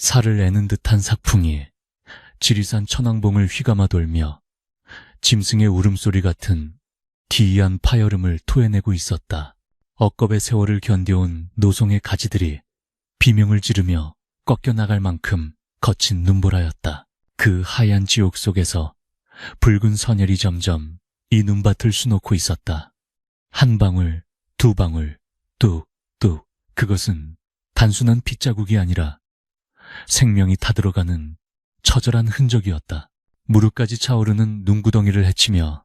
살을 애는 듯한 삭풍이 지리산 천왕봉을 휘감아 돌며 짐승의 울음소리 같은 기이한 파열음을 토해내고 있었다. 억겁의 세월을 견뎌온 노송의 가지들이 비명을 지르며 꺾여나갈 만큼 거친 눈보라였다. 그 하얀 지옥 속에서 붉은 선혈이 점점 이 눈밭을 수놓고 있었다. 한 방울, 두 방울, 뚝뚝. 그것은 단순한 핏자국이 아니라 생명이 타들어가는 처절한 흔적이었다. 무릎까지 차오르는 눈구덩이를 헤치며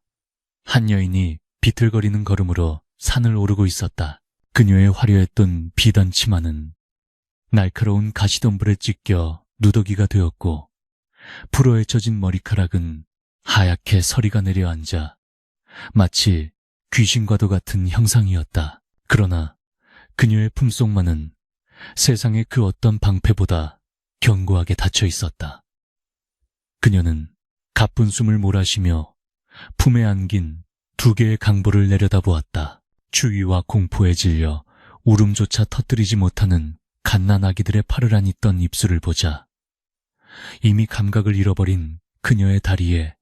한 여인이 비틀거리는 걸음으로 산을 오르고 있었다. 그녀의 화려했던 비단 치마는 날카로운 가시덤불에 찢겨 누더기가 되었고 불어헤쳐진 머리카락은 하얗게 서리가 내려앉아 마치 귀신과도 같은 형상이었다. 그러나 그녀의 품속만은 세상의 그 어떤 방패보다 견고하게 닫혀 있었다. 그녀는 가쁜 숨을 몰아쉬며 품에 안긴 두 개의 강보를 내려다보았다. 추위와 공포에 질려 울음조차 터뜨리지 못하는 갓난 아기들의 파르란 있던 입술을 보자 이미 감각을 잃어버린 그녀의 다리에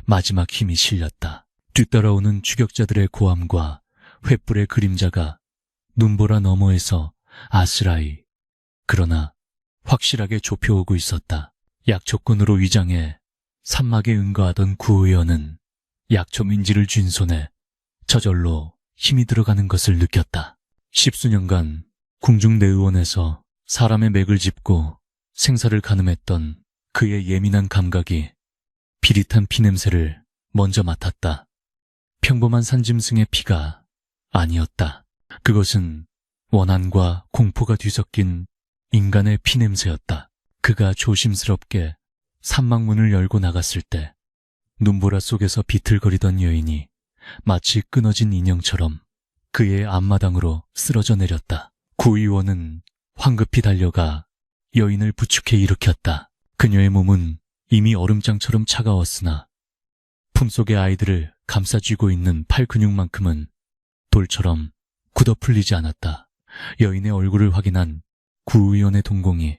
마지막 힘이 실렸다. 뒤따라오는 추격자들의 고함과 횃불의 그림자가 눈보라 너머에서 아스라이, 그러나 확실하게 좁혀오고 있었다. 약초꾼으로 위장해 산막에 응거하던 구의원은 약초민지를 쥔 손에 저절로 힘이 들어가는 것을 느꼈다. 10수년간 궁중내의원에서 사람의 맥을 짚고 생사를 가늠했던 그의 예민한 감각이 비릿한 피냄새를 먼저 맡았다. 평범한 산짐승의 피가 아니었다. 그것은 원한과 공포가 뒤섞인 인간의 피냄새였다. 그가 조심스럽게 산막문을 열고 나갔을 때 눈보라 속에서 비틀거리던 여인이 마치 끊어진 인형처럼 그의 앞마당으로 쓰러져 내렸다. 구의원은 황급히 달려가 여인을 부축해 일으켰다. 그녀의 몸은 이미 얼음장처럼 차가웠으나 품속의 아이들을 감싸쥐고 있는 팔 근육만큼은 돌처럼 굳어 풀리지 않았다. 여인의 얼굴을 확인한 구의원의 동공이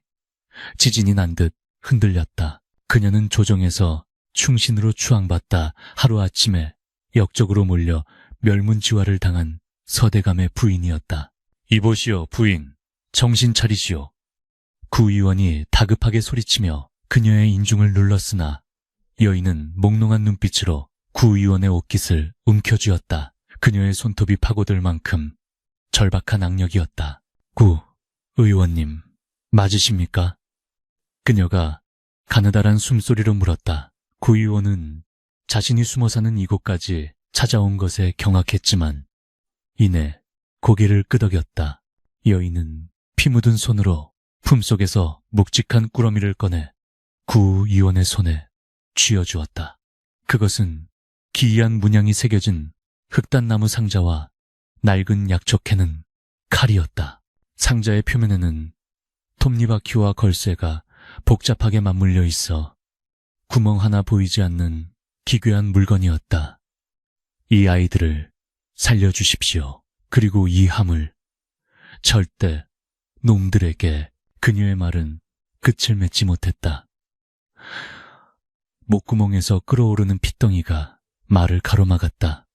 지진이 난 듯 흔들렸다. 그녀는 조정에서 충신으로 추앙받다 하루아침에 역적으로 몰려 멸문지화를 당한 서대감의 부인이었다. 이보시오, 부인. 정신 차리시오. 구의원이 다급하게 소리치며 그녀의 인중을 눌렀으나 여인은 몽롱한 눈빛으로 구의원의 옷깃을 움켜쥐었다. 그녀의 손톱이 파고들 만큼 절박한 악력이었다. 의원님, 맞으십니까? 그녀가 가느다란 숨소리로 물었다. 구의원은 자신이 숨어 사는 이곳까지 찾아온 것에 경악했지만 이내 고개를 끄덕였다. 여인은 피 묻은 손으로 품속에서 묵직한 꾸러미를 꺼내 구의원의 손에 쥐어주었다. 그것은 기이한 문양이 새겨진 흑단나무 상자와 낡은 약초캐는 칼이었다. 상자의 표면에는 톱니바퀴와 걸쇠가 복잡하게 맞물려 있어 구멍 하나 보이지 않는 기괴한 물건이었다. 이 아이들을 살려주십시오. 그리고 이 함을 절대 놈들에게. 그녀의 말은 끝을 맺지 못했다. 목구멍에서 끓어오르는 핏덩이가 말을 가로막았다.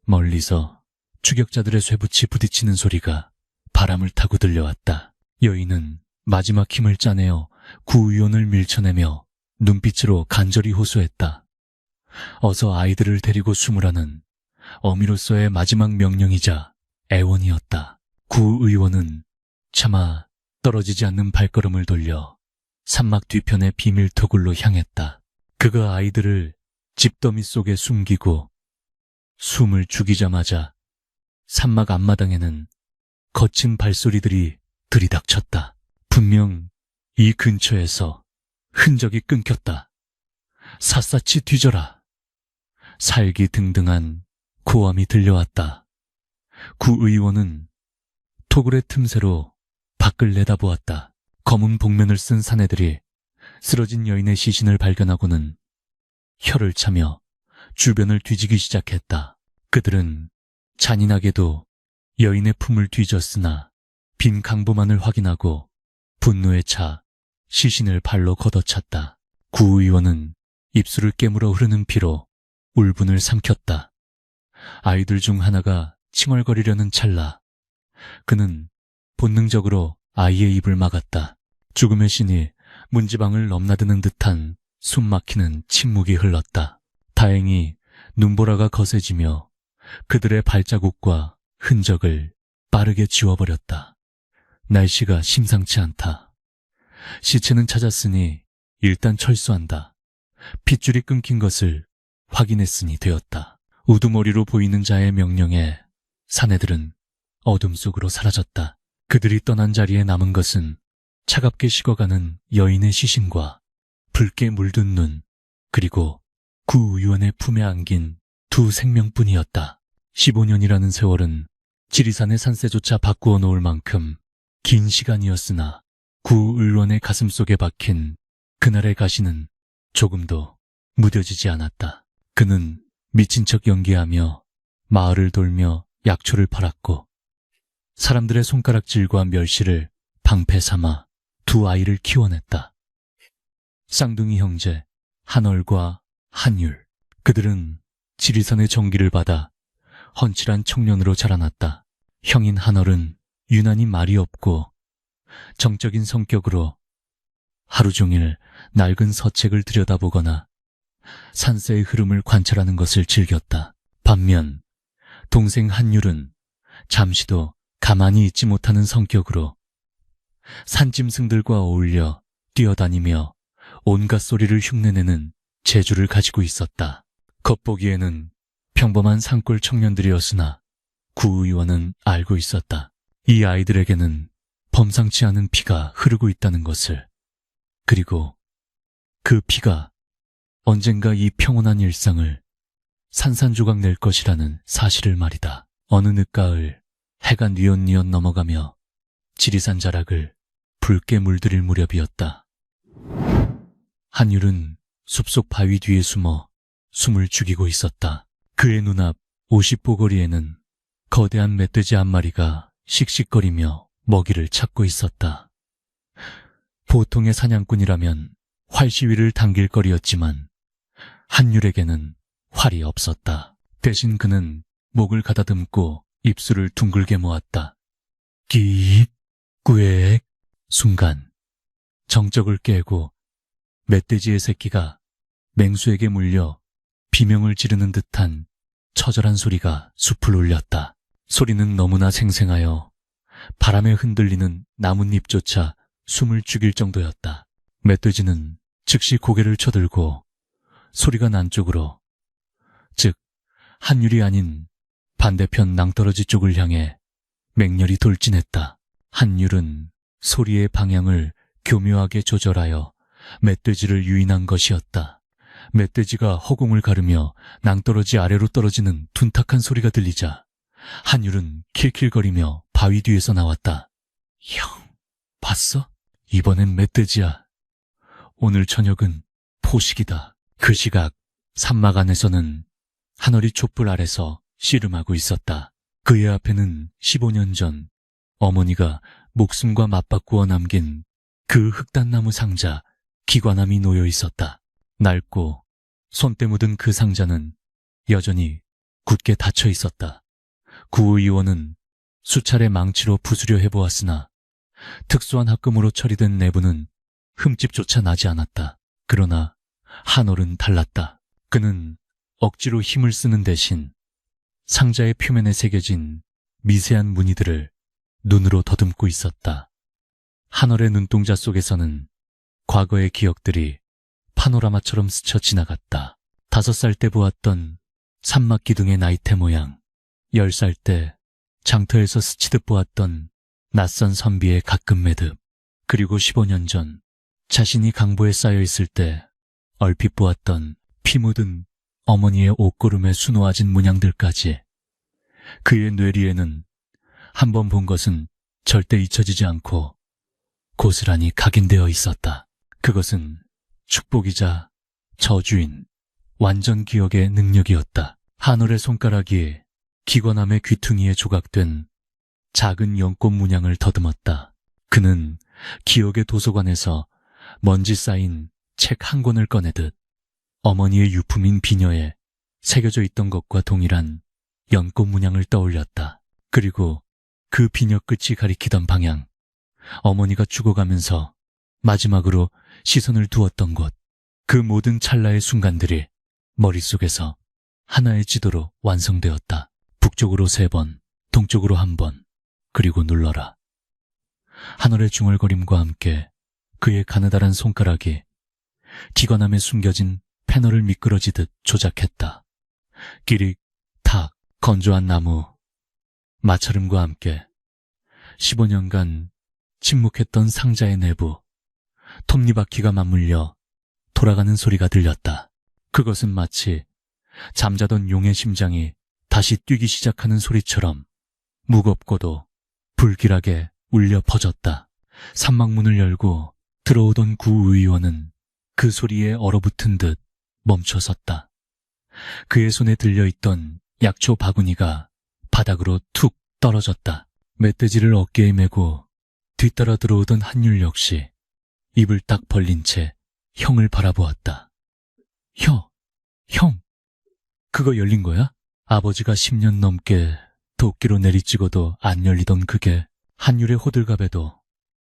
멀리서 추격자들의 쇠붙이 부딪히는 소리가 바람을 타고 들려왔다. 여인은 마지막 힘을 짜내어 구의원을 밀쳐내며 눈빛으로 간절히 호소했다. 어서 아이들을 데리고 숨으라는 어미로서의 마지막 명령이자 애원이었다. 구의원은 차마 떨어지지 않는 발걸음을 돌려 산막 뒤편의 비밀 토굴로 향했다. 그가 아이들을 집더미 속에 숨기고 숨을 죽이자마자 산막 앞마당에는 거친 발소리들이 들이닥쳤다. 분명 이 근처에서 흔적이 끊겼다. 샅샅이 뒤져라. 살기 등등한 고함이 들려왔다. 구의원은 토굴의 틈새로 밖을 내다보았다. 검은 복면을 쓴 사내들이 쓰러진 여인의 시신을 발견하고는 혀를 차며 주변을 뒤지기 시작했다. 그들은 잔인하게도 여인의 품을 뒤졌으나 빈 강보만을 확인하고 분노에 차 시신을 발로 걷어찼다. 구 의원은 입술을 깨물어 흐르는 피로 울분을 삼켰다. 아이들 중 하나가 칭얼거리려는 찰나 그는 본능적으로 아이의 입을 막았다. 죽음의 신이 문지방을 넘나드는 듯한 숨막히는 침묵이 흘렀다. 다행히 눈보라가 거세지며 그들의 발자국과 흔적을 빠르게 지워버렸다. 날씨가 심상치 않다. 시체는 찾았으니 일단 철수한다. 핏줄이 끊긴 것을 확인했으니 되었다. 우두머리로 보이는 자의 명령에 사내들은 어둠 속으로 사라졌다. 그들이 떠난 자리에 남은 것은 차갑게 식어가는 여인의 시신과 붉게 물든 눈, 그리고 구 의원의 품에 안긴 두 생명뿐이었다. 15년이라는 세월은 지리산의 산세조차 바꾸어 놓을 만큼 긴 시간이었으나 구 의원의 가슴 속에 박힌 그날의 가시는 조금도 무뎌지지 않았다. 그는 미친 척 연기하며 마을을 돌며 약초를 팔았고 사람들의 손가락질과 멸시를 방패 삼아 두 아이를 키워냈다. 쌍둥이 형제 한얼과 한율. 그들은 지리산의 정기를 받아 헌칠한 청년으로 자라났다. 형인 한얼은 유난히 말이 없고 정적인 성격으로 하루 종일 낡은 서책을 들여다보거나 산세의 흐름을 관찰하는 것을 즐겼다. 반면 동생 한율은 잠시도 가만히 있지 못하는 성격으로 산짐승들과 어울려 뛰어다니며 온갖 소리를 흉내내는 재주를 가지고 있었다. 겉보기에는 평범한 산골 청년들이었으나 구 의원은 알고 있었다. 이 아이들에게는 범상치 않은 피가 흐르고 있다는 것을. 그리고 그 피가 언젠가 이 평온한 일상을 산산조각 낼 것이라는 사실을 말이다. 어느 늦가을 해가 뉘엿뉘엿 넘어가며 지리산 자락을 붉게 물들일 무렵이었다. 한율은 숲속 바위 뒤에 숨어 숨을 죽이고 있었다. 그의 눈앞 50보 거리에는 거대한 멧돼지 한 마리가 씩씩거리며 먹이를 찾고 있었다. 보통의 사냥꾼이라면 활시위를 당길 거리였지만 한율에게는 활이 없었다. 대신 그는 목을 가다듬고 입술을 둥글게 모았다. 끼익, 꾸액. 순간 정적을 깨고 멧돼지의 새끼가 맹수에게 물려 비명을 지르는 듯한 처절한 소리가 숲을 울렸다. 소리는 너무나 생생하여 바람에 흔들리는 나뭇잎조차 숨을 죽일 정도였다. 멧돼지는 즉시 고개를 쳐들고 소리가 난 쪽으로, 즉 한율이 아닌 반대편 낭떠러지 쪽을 향해 맹렬히 돌진했다. 한율은 소리의 방향을 교묘하게 조절하여 멧돼지를 유인한 것이었다. 멧돼지가 허공을 가르며 낭떠러지 아래로 떨어지는 둔탁한 소리가 들리자 한율은 킬킬거리며 바위 뒤에서 나왔다. 형, 봤어? 이번엔 멧돼지야. 오늘 저녁은 포식이다. 그 시각 산막 안에서는 한얼이 촛불 아래서 씨름하고 있었다. 그의 앞에는 15년 전 어머니가 목숨과 맞바꾸어 남긴 그 흑단나무 상자 기관함이 놓여 있었다. 낡고 손때 묻은 그 상자는 여전히 굳게 닫혀 있었다. 구 의원은 수차례 망치로 부수려 해보았으나 특수한 합금으로 처리된 내부는 흠집조차 나지 않았다. 그러나 한얼은 달랐다. 그는 억지로 힘을 쓰는 대신 상자의 표면에 새겨진 미세한 무늬들을 눈으로 더듬고 있었다. 한얼의 눈동자 속에서는 과거의 기억들이 파노라마처럼 스쳐 지나갔다. 5살 때 보았던 산막 기둥의 나이테 모양, 10살 때 장터에서 스치듯 보았던 낯선 선비의 가끔 매듭, 그리고 15년 전 자신이 강보에 쌓여 있을 때 얼핏 보았던 피 묻은 어머니의 옷고름에 수놓아진 문양들까지. 그의 뇌리에는 한 번 본 것은 절대 잊혀지지 않고 고스란히 각인되어 있었다. 그것은 축복이자 저주인 완전 기억의 능력이었다. 한얼의 손가락이 기관함의 귀퉁이에 조각된 작은 연꽃 문양을 더듬었다. 그는 기억의 도서관에서 먼지 쌓인 책 한 권을 꺼내듯 어머니의 유품인 비녀에 새겨져 있던 것과 동일한 연꽃 문양을 떠올렸다. 그리고 그 비녀 끝이 가리키던 방향, 어머니가 죽어가면서 마지막으로 시선을 두었던 곳, 그 모든 찰나의 순간들이 머릿속에서 하나의 지도로 완성되었다. 북쪽으로 3번, 동쪽으로 1번, 그리고 눌러라. 하늘의 중얼거림과 함께 그의 가느다란 손가락이 기관함에 숨겨진 패널을 미끄러지듯 조작했다. 끼릭, 탁, 건조한 나무, 마찰음과 함께 15년간 침묵했던 상자의 내부, 톱니바퀴가 맞물려 돌아가는 소리가 들렸다. 그것은 마치 잠자던 용의 심장이 다시 뛰기 시작하는 소리처럼 무겁고도 불길하게 울려 퍼졌다. 산막문을 열고 들어오던 구의원은 그 소리에 얼어붙은 듯 멈춰섰다. 그의 손에 들려있던 약초 바구니가 바닥으로 툭 떨어졌다. 멧돼지를 어깨에 메고 뒤따라 들어오던 한율 역시 입을 딱 벌린 채 형을 바라보았다. 형, 그거 열린 거야? 아버지가 10년 넘게 도끼로 내리찍어도 안 열리던 그게 한율의 호들갑에도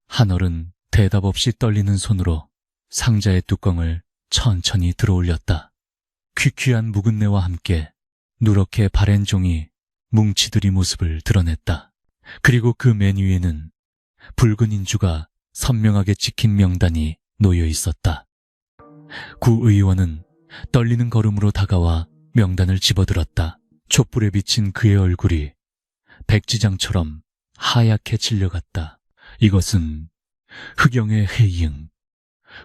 한얼은 대답 없이 떨리는 손으로 상자의 뚜껑을 천천히 들어올렸다. 퀴퀴한 묵은내와 함께 누렇게 바랜 종이 뭉치들이 모습을 드러냈다. 그리고 그 맨 위에는 붉은 인주가 선명하게 찍힌 명단이 놓여 있었다. 구의원은 떨리는 걸음으로 다가와 명단을 집어들었다. 촛불에 비친 그의 얼굴이 백지장처럼 하얗게 질려갔다. 이것은 흑영의 해이응.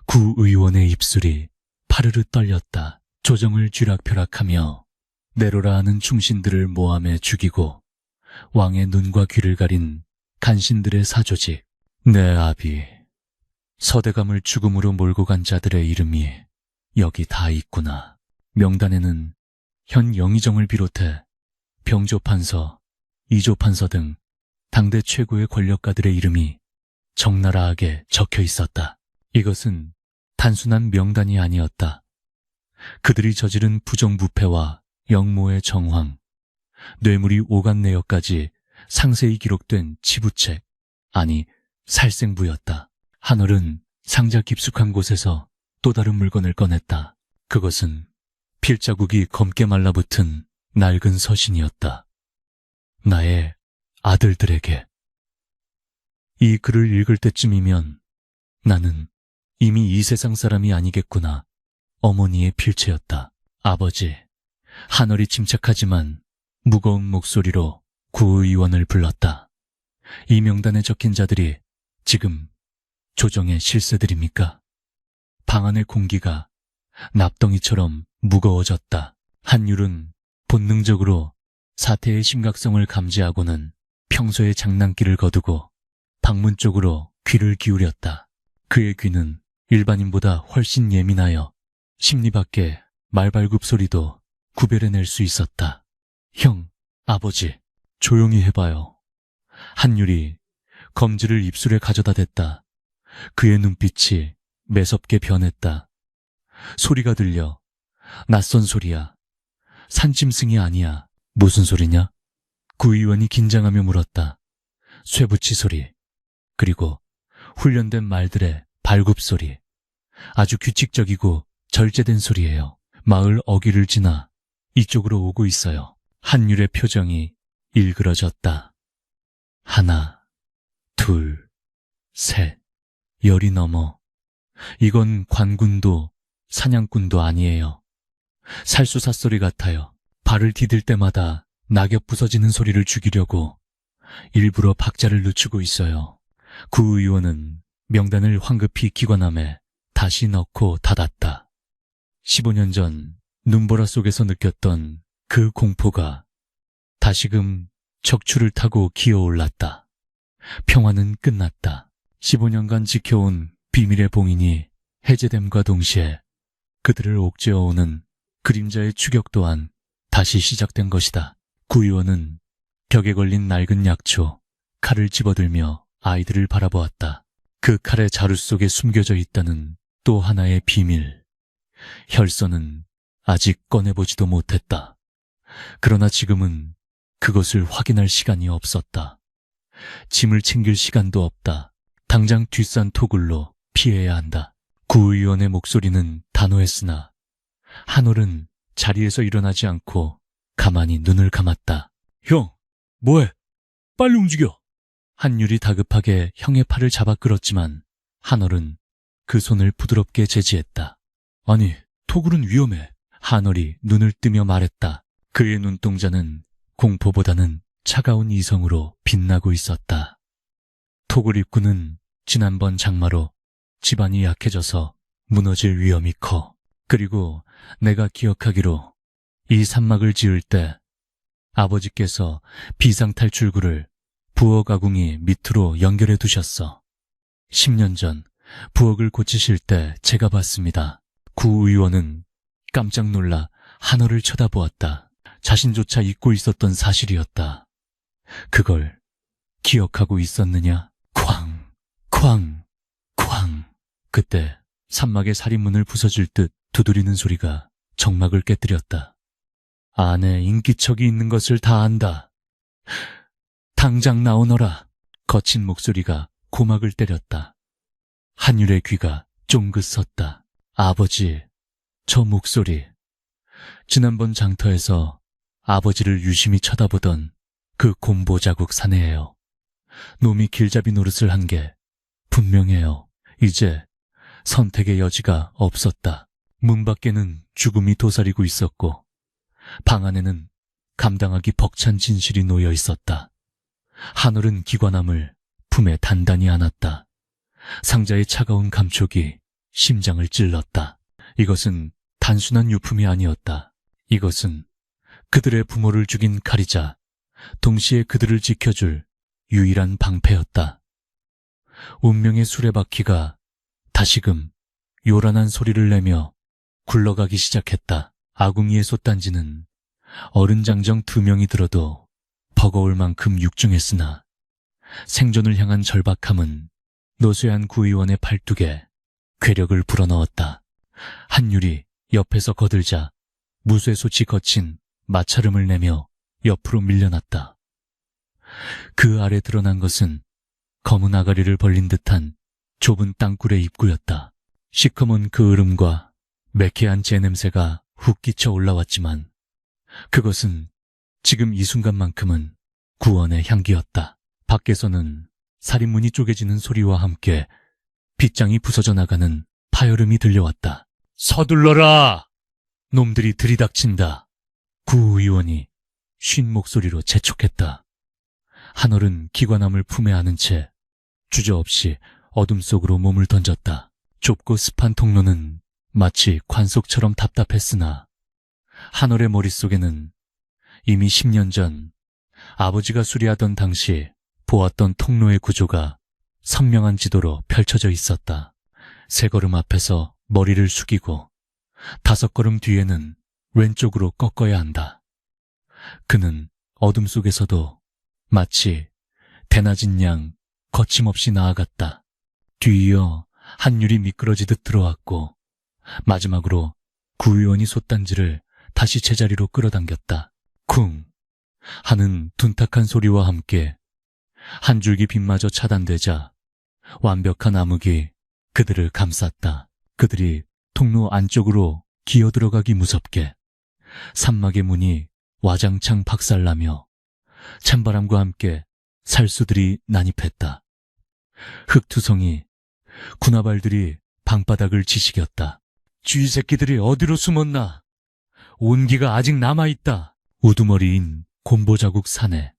구의원의 입술이 파르르 떨렸다. 조정을 쥐락펴락하며 내로라 하는 충신들을 모함해 죽이고 왕의 눈과 귀를 가린 간신들의 사조직, 내 아비, 서대감을 죽음으로 몰고 간 자들의 이름이 여기 다 있구나. 명단에는 현 영의정을 비롯해 병조판서, 이조판서 등 당대 최고의 권력가들의 이름이 적나라하게 적혀 있었다. 이것은 단순한 명단이 아니었다. 그들이 저지른 부정부패와 영모의 정황, 뇌물이 오간내역까지 상세히 기록된 치부책, 아니 살생부였다. 한얼은 상자 깊숙한 곳에서 또 다른 물건을 꺼냈다. 그것은 필자국이 검게 말라붙은 낡은 서신이었다. 나의 아들들에게. 이 글을 읽을 때쯤이면 나는 이미 이 세상 사람이 아니겠구나. 어머니의 필체였다. 아버지. 한얼이 침착하지만 무거운 목소리로 구의원을 불렀다. 이 명단에 적힌 자들이 지금 조정의 실세들입니까? 방 안의 공기가 납덩이처럼 무거워졌다. 한율은 본능적으로 사태의 심각성을 감지하고는 평소의 장난기를 거두고 방문 쪽으로 귀를 기울였다. 그의 귀는 일반인보다 훨씬 예민하여 심리 밖의 말발굽 소리도 구별해낼 수 있었다. 형, 아버지, 조용히 해봐요. 한율이 검지를 입술에 가져다 댔다. 그의 눈빛이 매섭게 변했다. 소리가 들려. 낯선 소리야. 산짐승이 아니야. 무슨 소리냐? 구의원이 긴장하며 물었다. 쇠붙이 소리, 그리고 훈련된 말들의 발굽 소리. 아주 규칙적이고 절제된 소리예요. 마을 어귀를 지나 이쪽으로 오고 있어요. 한율의 표정이 일그러졌다. 하나, 둘, 셋, 10이 넘어. 이건 관군도 사냥꾼도 아니에요. 살수사소리 같아요. 발을 디딜 때마다 낙엽 부서지는 소리를 죽이려고 일부러 박자를 늦추고 있어요. 구의원은 명단을 황급히 기관함에 다시 넣고 닫았다. 15년 전 눈보라 속에서 느꼈던 그 공포가 다시금 척추를 타고 기어올랐다. 평화는 끝났다. 15년간 지켜온 비밀의 봉인이 해제됨과 동시에 그들을 옥죄어오는 그림자의 추격 또한 다시 시작된 것이다. 구의원은 벽에 걸린 낡은 약초, 칼을 집어들며 아이들을 바라보았다. 그 칼의 자루 속에 숨겨져 있다는 또 하나의 비밀. 혈서는 아직 꺼내보지도 못했다. 그러나 지금은 그것을 확인할 시간이 없었다. 짐을 챙길 시간도 없다. 당장 뒷산 토굴로 피해야 한다. 구의원의 목소리는 단호했으나 한올은 자리에서 일어나지 않고 가만히 눈을 감았다. 형, 뭐해? 빨리 움직여! 한율이 다급하게 형의 팔을 잡아 끌었지만 한올은 그 손을 부드럽게 제지했다. 아니, 토굴은 위험해. 한올이 눈을 뜨며 말했다. 그의 눈동자는 공포보다는 차가운 이성으로 빛나고 있었다. 토굴 입구는 지난번 장마로 집안이 약해져서 무너질 위험이 커. 그리고 내가 기억하기로 이 산막을 지을 때 아버지께서 비상탈출구를 부엌 아궁이 밑으로 연결해 두셨어. 10년 전 부엌을 고치실 때 제가 봤습니다. 구의원은 깜짝 놀라 한올을 쳐다보았다. 자신조차 잊고 있었던 사실이었다. 그걸 기억하고 있었느냐? 쾅, 쾅, 쾅. 그때 산막의 살인문을 부서질 듯 두드리는 소리가 정막을 깨뜨렸다. 안에 인기척이 있는 것을 다 안다. 당장 나오너라. 거친 목소리가 고막을 때렸다. 한율의 귀가 쫑긋 섰다. 아버지, 저 목소리. 지난번 장터에서 아버지를 유심히 쳐다보던 그 곰보 자국 사내예요. 놈이 길잡이 노릇을 한 게 분명해요. 이제 선택의 여지가 없었다. 문 밖에는 죽음이 도사리고 있었고 방 안에는 감당하기 벅찬 진실이 놓여 있었다. 한올은 기관함을 품에 단단히 안았다. 상자의 차가운 감촉이 심장을 찔렀다. 이것은 단순한 유품이 아니었다. 이것은 그들의 부모를 죽인 칼이자 동시에 그들을 지켜줄 유일한 방패였다. 운명의 수레바퀴가 다시금 요란한 소리를 내며 굴러가기 시작했다. 아궁이의 솥단지는 어른장정 2명이 들어도 버거울 만큼 육중했으나 생존을 향한 절박함은 노쇠한 구의원의 팔뚝에 괴력을 불어넣었다. 한율이 옆에서 거들자 무쇠솥이 거친 마찰음을 내며 옆으로 밀려났다. 그 아래 드러난 것은 검은 아가리를 벌린 듯한 좁은 땅굴의 입구였다. 시커먼 그 으름과 매캐한 재 냄새가 훅 끼쳐 올라왔지만 그것은 지금 이 순간만큼은 구원의 향기였다. 밖에서는 살인문이 쪼개지는 소리와 함께 빗장이 부서져 나가는 파열음이 들려왔다. 서둘러라! 놈들이 들이닥친다. 구 의원이 쉰 목소리로 재촉했다. 한올은 기관함을 품에 안은 채 주저없이 어둠 속으로 몸을 던졌다. 좁고 습한 통로는 마치 관속처럼 답답했으나 한올의 머릿속에는 이미 10년 전 아버지가 수리하던 당시 보았던 통로의 구조가 선명한 지도로 펼쳐져 있었다. 3걸음 앞에서 머리를 숙이고 5걸음 뒤에는 왼쪽으로 꺾어야 한다. 그는 어둠 속에서도 마치 대낮인 양 거침없이 나아갔다. 뒤이어 한율이 미끄러지듯 들어왔고 마지막으로 구의원이 솥단지를 다시 제자리로 끌어당겼다. 쿵 하는 둔탁한 소리와 함께 한 줄기 빛마저 차단되자 완벽한 암흑이 그들을 감쌌다. 그들이 통로 안쪽으로 기어들어가기 무섭게 산막의 문이 와장창 박살나며 찬바람과 함께 살수들이 난입했다. 흙투성이 군화발들이 방바닥을 지시겼다. 쥐새끼들이 어디로 숨었나? 온기가 아직 남아있다. 우두머리인 곰보자국 산에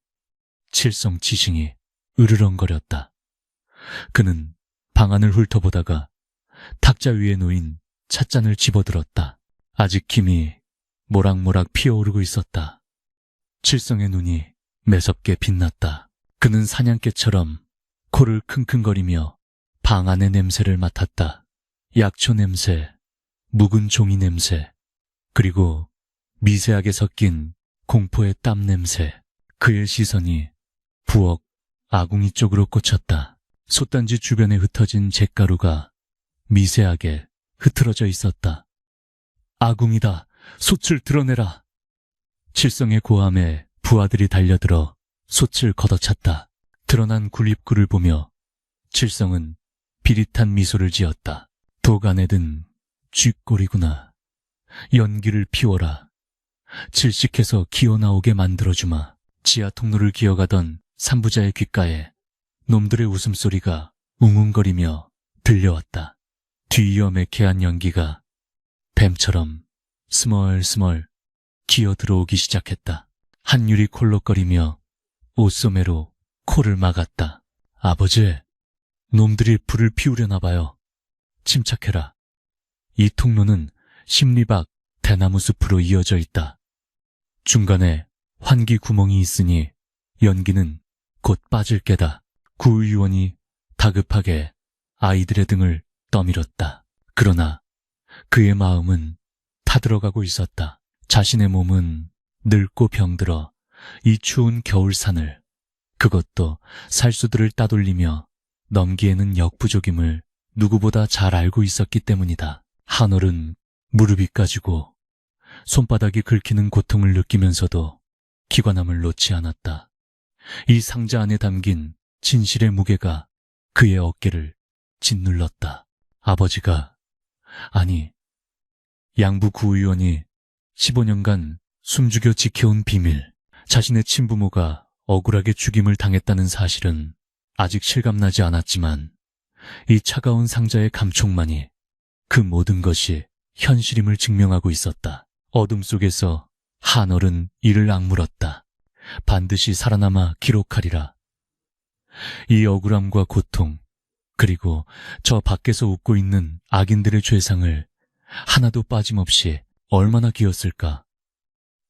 칠성 지싱이 으르렁거렸다. 그는 방안을 훑어보다가 탁자 위에 놓인 찻잔을 집어들었다. 아직 김이 모락모락 피어오르고 있었다. 칠성의 눈이 매섭게 빛났다. 그는 사냥개처럼 코를 킁킁거리며 방 안의 냄새를 맡았다. 약초 냄새, 묵은 종이 냄새, 그리고 미세하게 섞인 공포의 땀 냄새. 그의 시선이 부엌 아궁이 쪽으로 꽂혔다. 솥단지 주변에 흩어진 잿가루가 미세하게 흐트러져 있었다. 아궁이다. 솥을 드러내라. 칠성의 고함에 부하들이 달려들어 솥을 걷어찼다. 드러난 굴입구를 보며 칠성은 비릿한 미소를 지었다. 독 안에 든 쥐꼬리구나. 연기를 피워라. 질식해서 기어나오게 만들어주마. 지하 통로를 기어가던 삼부자의 귓가에 놈들의 웃음소리가 웅웅거리며 들려왔다. 뒤이어 매캐한 연기가 뱀처럼 스멀스멀 기어 들어오기 시작했다. 한율이 콜록거리며 옷소매로 코를 막았다. 아버지, 놈들이 불을 피우려나 봐요. 침착해라. 이 통로는 십리 밖 대나무 숲으로 이어져 있다. 중간에 환기 구멍이 있으니 연기는 곧 빠질 게다. 구의원이 다급하게 아이들의 등을 떠밀었다. 그러나 그의 마음은 타들어가고 있었다. 자신의 몸은 늙고 병들어 이 추운 겨울산을, 그것도 살수들을 따돌리며 넘기에는 역부족임을 누구보다 잘 알고 있었기 때문이다. 한올은 무릎이 까지고 손바닥이 긁히는 고통을 느끼면서도 기관함을 놓지 않았다. 이 상자 안에 담긴 진실의 무게가 그의 어깨를 짓눌렀다. 아버지가, 아니, 양부 구의원이 15년간 숨죽여 지켜온 비밀, 자신의 친부모가 억울하게 죽임을 당했다는 사실은 아직 실감나지 않았지만 이 차가운 상자의 감촉만이 그 모든 것이 현실임을 증명하고 있었다. 어둠 속에서 한얼은 이를 악물었다. 반드시 살아남아 기록하리라. 이 억울함과 고통, 그리고 저 밖에서 웃고 있는 악인들의 죄상을 하나도 빠짐없이 얼마나 기었을까.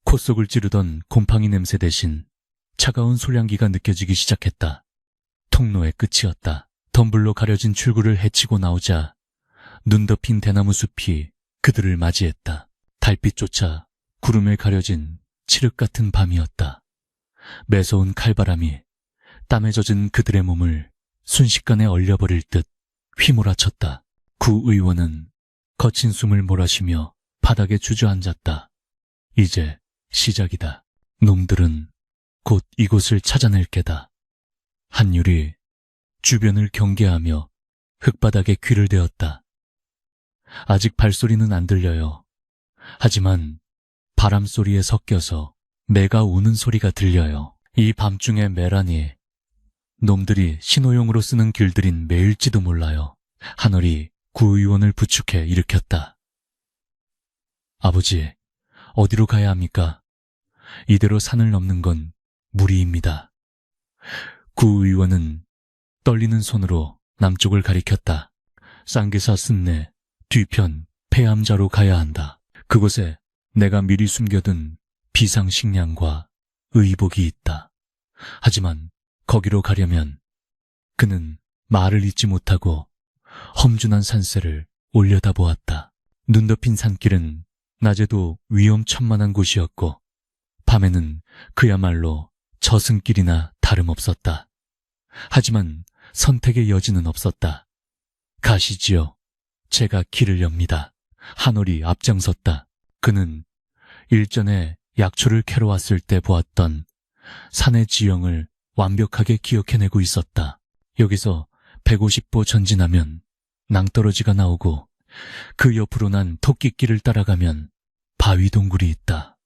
콧속을 찌르던 곰팡이 냄새 대신 차가운 솔향기가 느껴지기 시작했다. 통로의 끝이었다. 덤불로 가려진 출구를 헤치고 나오자 눈 덮인 대나무 숲이 그들을 맞이했다. 달빛조차 구름에 가려진 칠흑 같은 밤이었다. 매서운 칼바람이 땀에 젖은 그들의 몸을 순식간에 얼려버릴 듯 휘몰아쳤다. 구의원은 거친 숨을 몰아쉬며 바닥에 주저앉았다. 이제 시작이다. 놈들은 곧 이곳을 찾아낼 게다. 한율이 주변을 경계하며 흙바닥에 귀를 대었다. 아직 발소리는 안 들려요. 하지만 바람소리에 섞여서 매가 우는 소리가 들려요. 이 밤중에 매라니 놈들이 신호용으로 쓰는 길들인 매일지도 몰라요. 한월이 구의원을 부축해 일으켰다. 아버지, 어디로 가야 합니까? 이대로 산을 넘는 건 무리입니다. 구의원은 떨리는 손으로 남쪽을 가리켰다. 쌍계사 습내 뒤편 폐암자로 가야 한다. 그곳에 내가 미리 숨겨둔 비상식량과 의복이 있다. 하지만 거기로 가려면 그는 말을 잇지 못하고 험준한 산세를 올려다보았다. 눈 덮인 산길은 낮에도 위험천만한 곳이었고 밤에는 그야말로 저승길이나 다름없었다. 하지만 선택의 여지는 없었다. 가시지요. 제가 길을 엽니다. 한올이 앞장섰다. 그는 일전에 약초를 캐러 왔을 때 보았던 산의 지형을 완벽하게 기억해내고 있었다. 여기서 150보 전진하면 낭떠러지가 나오고 그 옆으로 난 토끼길을 따라가면 바위 동굴이 있다.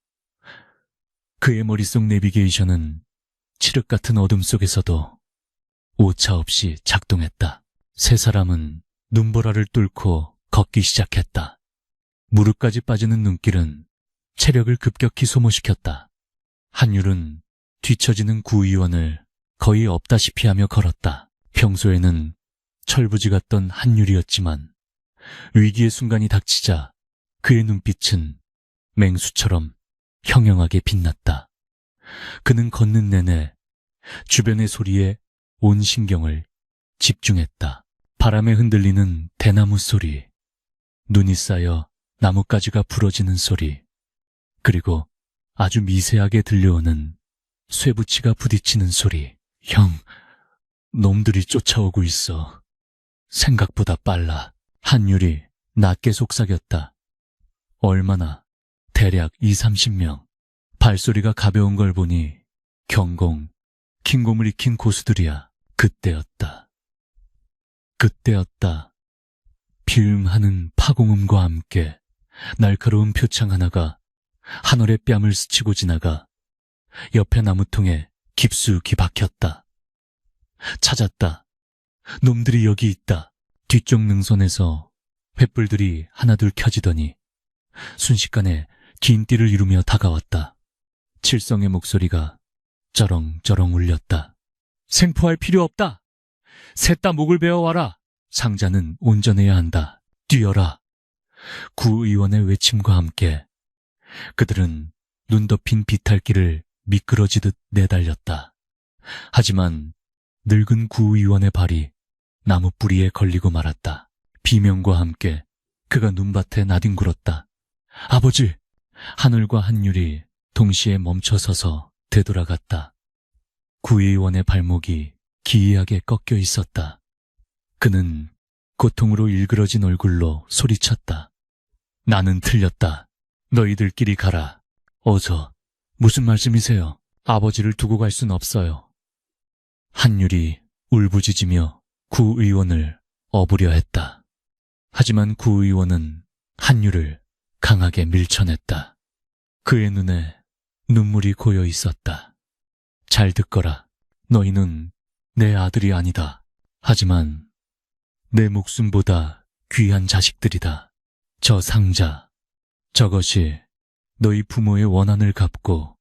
그의 머릿속 내비게이션은 칠흑 같은 어둠 속에서도 오차없이 작동했다. 세 사람은 눈보라를 뚫고 걷기 시작했다. 무릎까지 빠지는 눈길은 체력을 급격히 소모시켰다. 한율은 뒤처지는 구의원을 거의 없다시피 하며 걸었다. 평소에는 철부지 같던 한율이었지만 위기의 순간이 닥치자 그의 눈빛은 맹수처럼 형형하게 빛났다. 그는 걷는 내내 주변의 소리에 온 신경을 집중했다. 바람에 흔들리는 대나무 소리, 눈이 쌓여 나뭇가지가 부러지는 소리, 그리고 아주 미세하게 들려오는 쇠붙이가 부딪히는 소리. 형, 놈들이 쫓아오고 있어. 생각보다 빨라. 한율이 낮게 속삭였다. 얼마나? 대략 20-30명. 발소리가 가벼운 걸 보니 경공, 킹곰을 익힌 고수들이야. 그때였다. 비음하는 파공음과 함께 날카로운 표창 하나가 한월의 뺨을 스치고 지나가 옆에 나무통에 깊숙이 박혔다. 찾았다. 놈들이 여기 있다. 뒤쪽 능선에서 횃불들이 하나둘 켜지더니 순식간에 긴 띠를 이루며 다가왔다. 칠성의 목소리가 쩌렁쩌렁 울렸다. 생포할 필요 없다. 셋 다 목을 베어와라. 상자는 온전해야 한다. 뛰어라. 구의원의 외침과 함께 그들은 눈 덮인 비탈길을 미끄러지듯 내달렸다. 하지만 늙은 구의원의 발이 나무 뿌리에 걸리고 말았다. 비명과 함께 그가 눈밭에 나뒹굴었다. 아버지! 하늘과 한율이 동시에 멈춰서서 되돌아갔다. 구의원의 발목이 기이하게 꺾여 있었다. 그는 고통으로 일그러진 얼굴로 소리쳤다. 나는 틀렸다. 너희들끼리 가라. 어서. 무슨 말씀이세요? 아버지를 두고 갈 순 없어요. 한율이 울부짖으며 구의원을 업으려 했다. 하지만 구의원은 한율을 강하게 밀쳐냈다. 그의 눈에 눈물이 고여 있었다. 잘 듣거라. 너희는 내 아들이 아니다. 하지만 내 목숨보다 귀한 자식들이다. 저 상자, 저것이 너희 부모의 원한을 갚고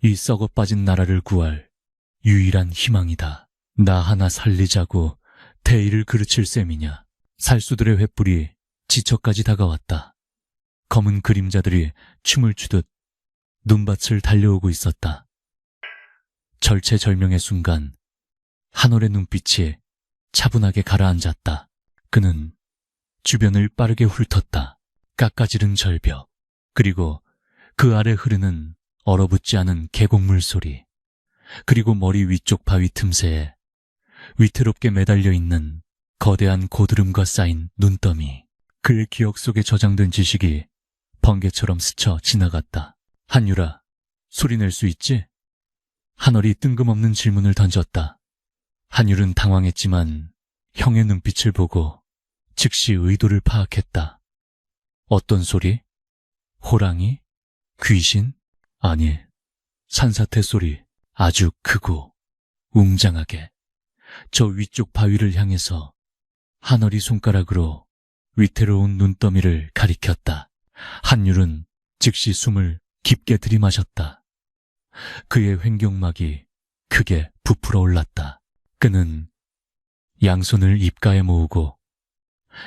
이 썩어 빠진 나라를 구할 유일한 희망이다. 나 하나 살리자고 대의를 그르칠 셈이냐. 살수들의 횃불이 지처까지 다가왔다. 검은 그림자들이 춤을 추듯 눈밭을 달려오고 있었다. 절체절명의 순간 한올의 눈빛이 차분하게 가라앉았다. 그는 주변을 빠르게 훑었다. 깎아지른 절벽, 그리고 그 아래 흐르는 얼어붙지 않은 계곡물 소리, 그리고 머리 위쪽 바위 틈새에 위태롭게 매달려 있는 거대한 고드름과 쌓인 눈더미. 그의 기억 속에 저장된 지식이 번개처럼 스쳐 지나갔다. 한율아, 소리낼 수 있지? 한월이 뜬금없는 질문을 던졌다. 한율은 당황했지만 형의 눈빛을 보고 즉시 의도를 파악했다. 어떤 소리? 호랑이? 귀신? 아니, 산사태 소리. 아주 크고 웅장하게 저 위쪽 바위를 향해서 한월이 손가락으로 위태로운 눈더미를 가리켰다. 한율은 즉시 숨을 깊게 들이마셨다. 그의 횡격막이 크게 부풀어 올랐다. 그는 양손을 입가에 모으고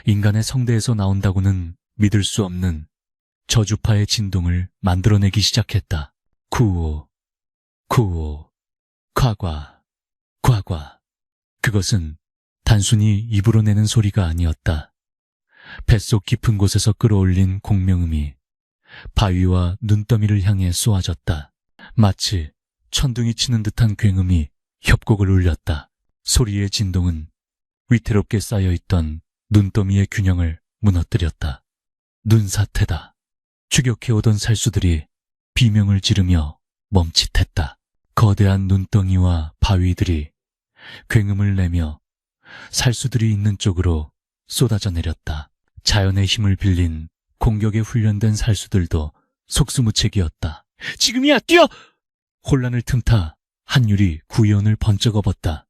인간의 성대에서 나온다고는 믿을 수 없는 저주파의 진동을 만들어내기 시작했다. 구오, 구오, 과과, 과과. 그것은 단순히 입으로 내는 소리가 아니었다. 뱃속 깊은 곳에서 끌어올린 공명음이 바위와 눈더미를 향해 쏘아졌다. 마치 천둥이 치는 듯한 굉음이 협곡을 울렸다. 소리의 진동은 위태롭게 쌓여있던 눈더미의 균형을 무너뜨렸다. 눈사태다. 추격해오던 살수들이 비명을 지르며 멈칫했다. 거대한 눈덩이와 바위들이 굉음을 내며 살수들이 있는 쪽으로 쏟아져 내렸다. 자연의 힘을 빌린 공격에 훈련된 살수들도 속수무책이었다. 지금이야, 뛰어! 혼란을 틈타 한율이 구의원을 번쩍 업었다.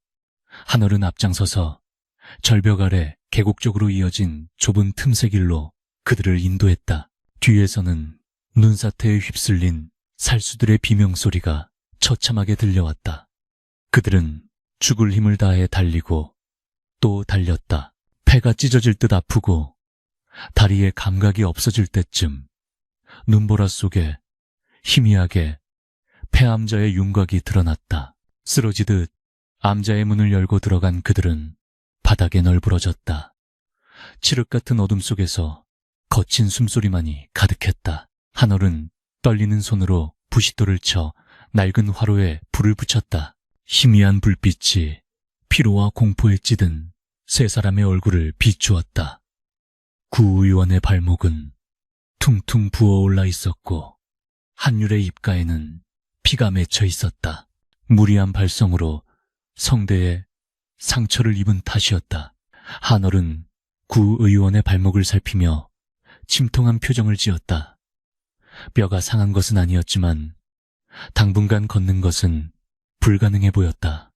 한월은 앞장서서 절벽 아래 계곡 쪽으로 이어진 좁은 틈새 길로 그들을 인도했다. 뒤에서는 눈사태에 휩쓸린 살수들의 비명소리가 처참하게 들려왔다. 그들은 죽을 힘을 다해 달리고 또 달렸다. 폐가 찢어질 듯 아프고 다리에 감각이 없어질 때쯤 눈보라 속에 희미하게 폐암자의 윤곽이 드러났다. 쓰러지듯 암자의 문을 열고 들어간 그들은 바닥에 널브러졌다. 칠흑 같은 어둠 속에서 거친 숨소리만이 가득했다. 한월은 떨리는 손으로 부싯돌을 쳐 낡은 화로에 불을 붙였다. 희미한 불빛이 피로와 공포에 찌든 세 사람의 얼굴을 비추었다. 구 의원의 발목은 퉁퉁 부어올라 있었고 한율의 입가에는 피가 맺혀 있었다. 무리한 발성으로 성대에 상처를 입은 탓이었다. 한얼은 구 의원의 발목을 살피며 침통한 표정을 지었다. 뼈가 상한 것은 아니었지만 당분간 걷는 것은 불가능해 보였다.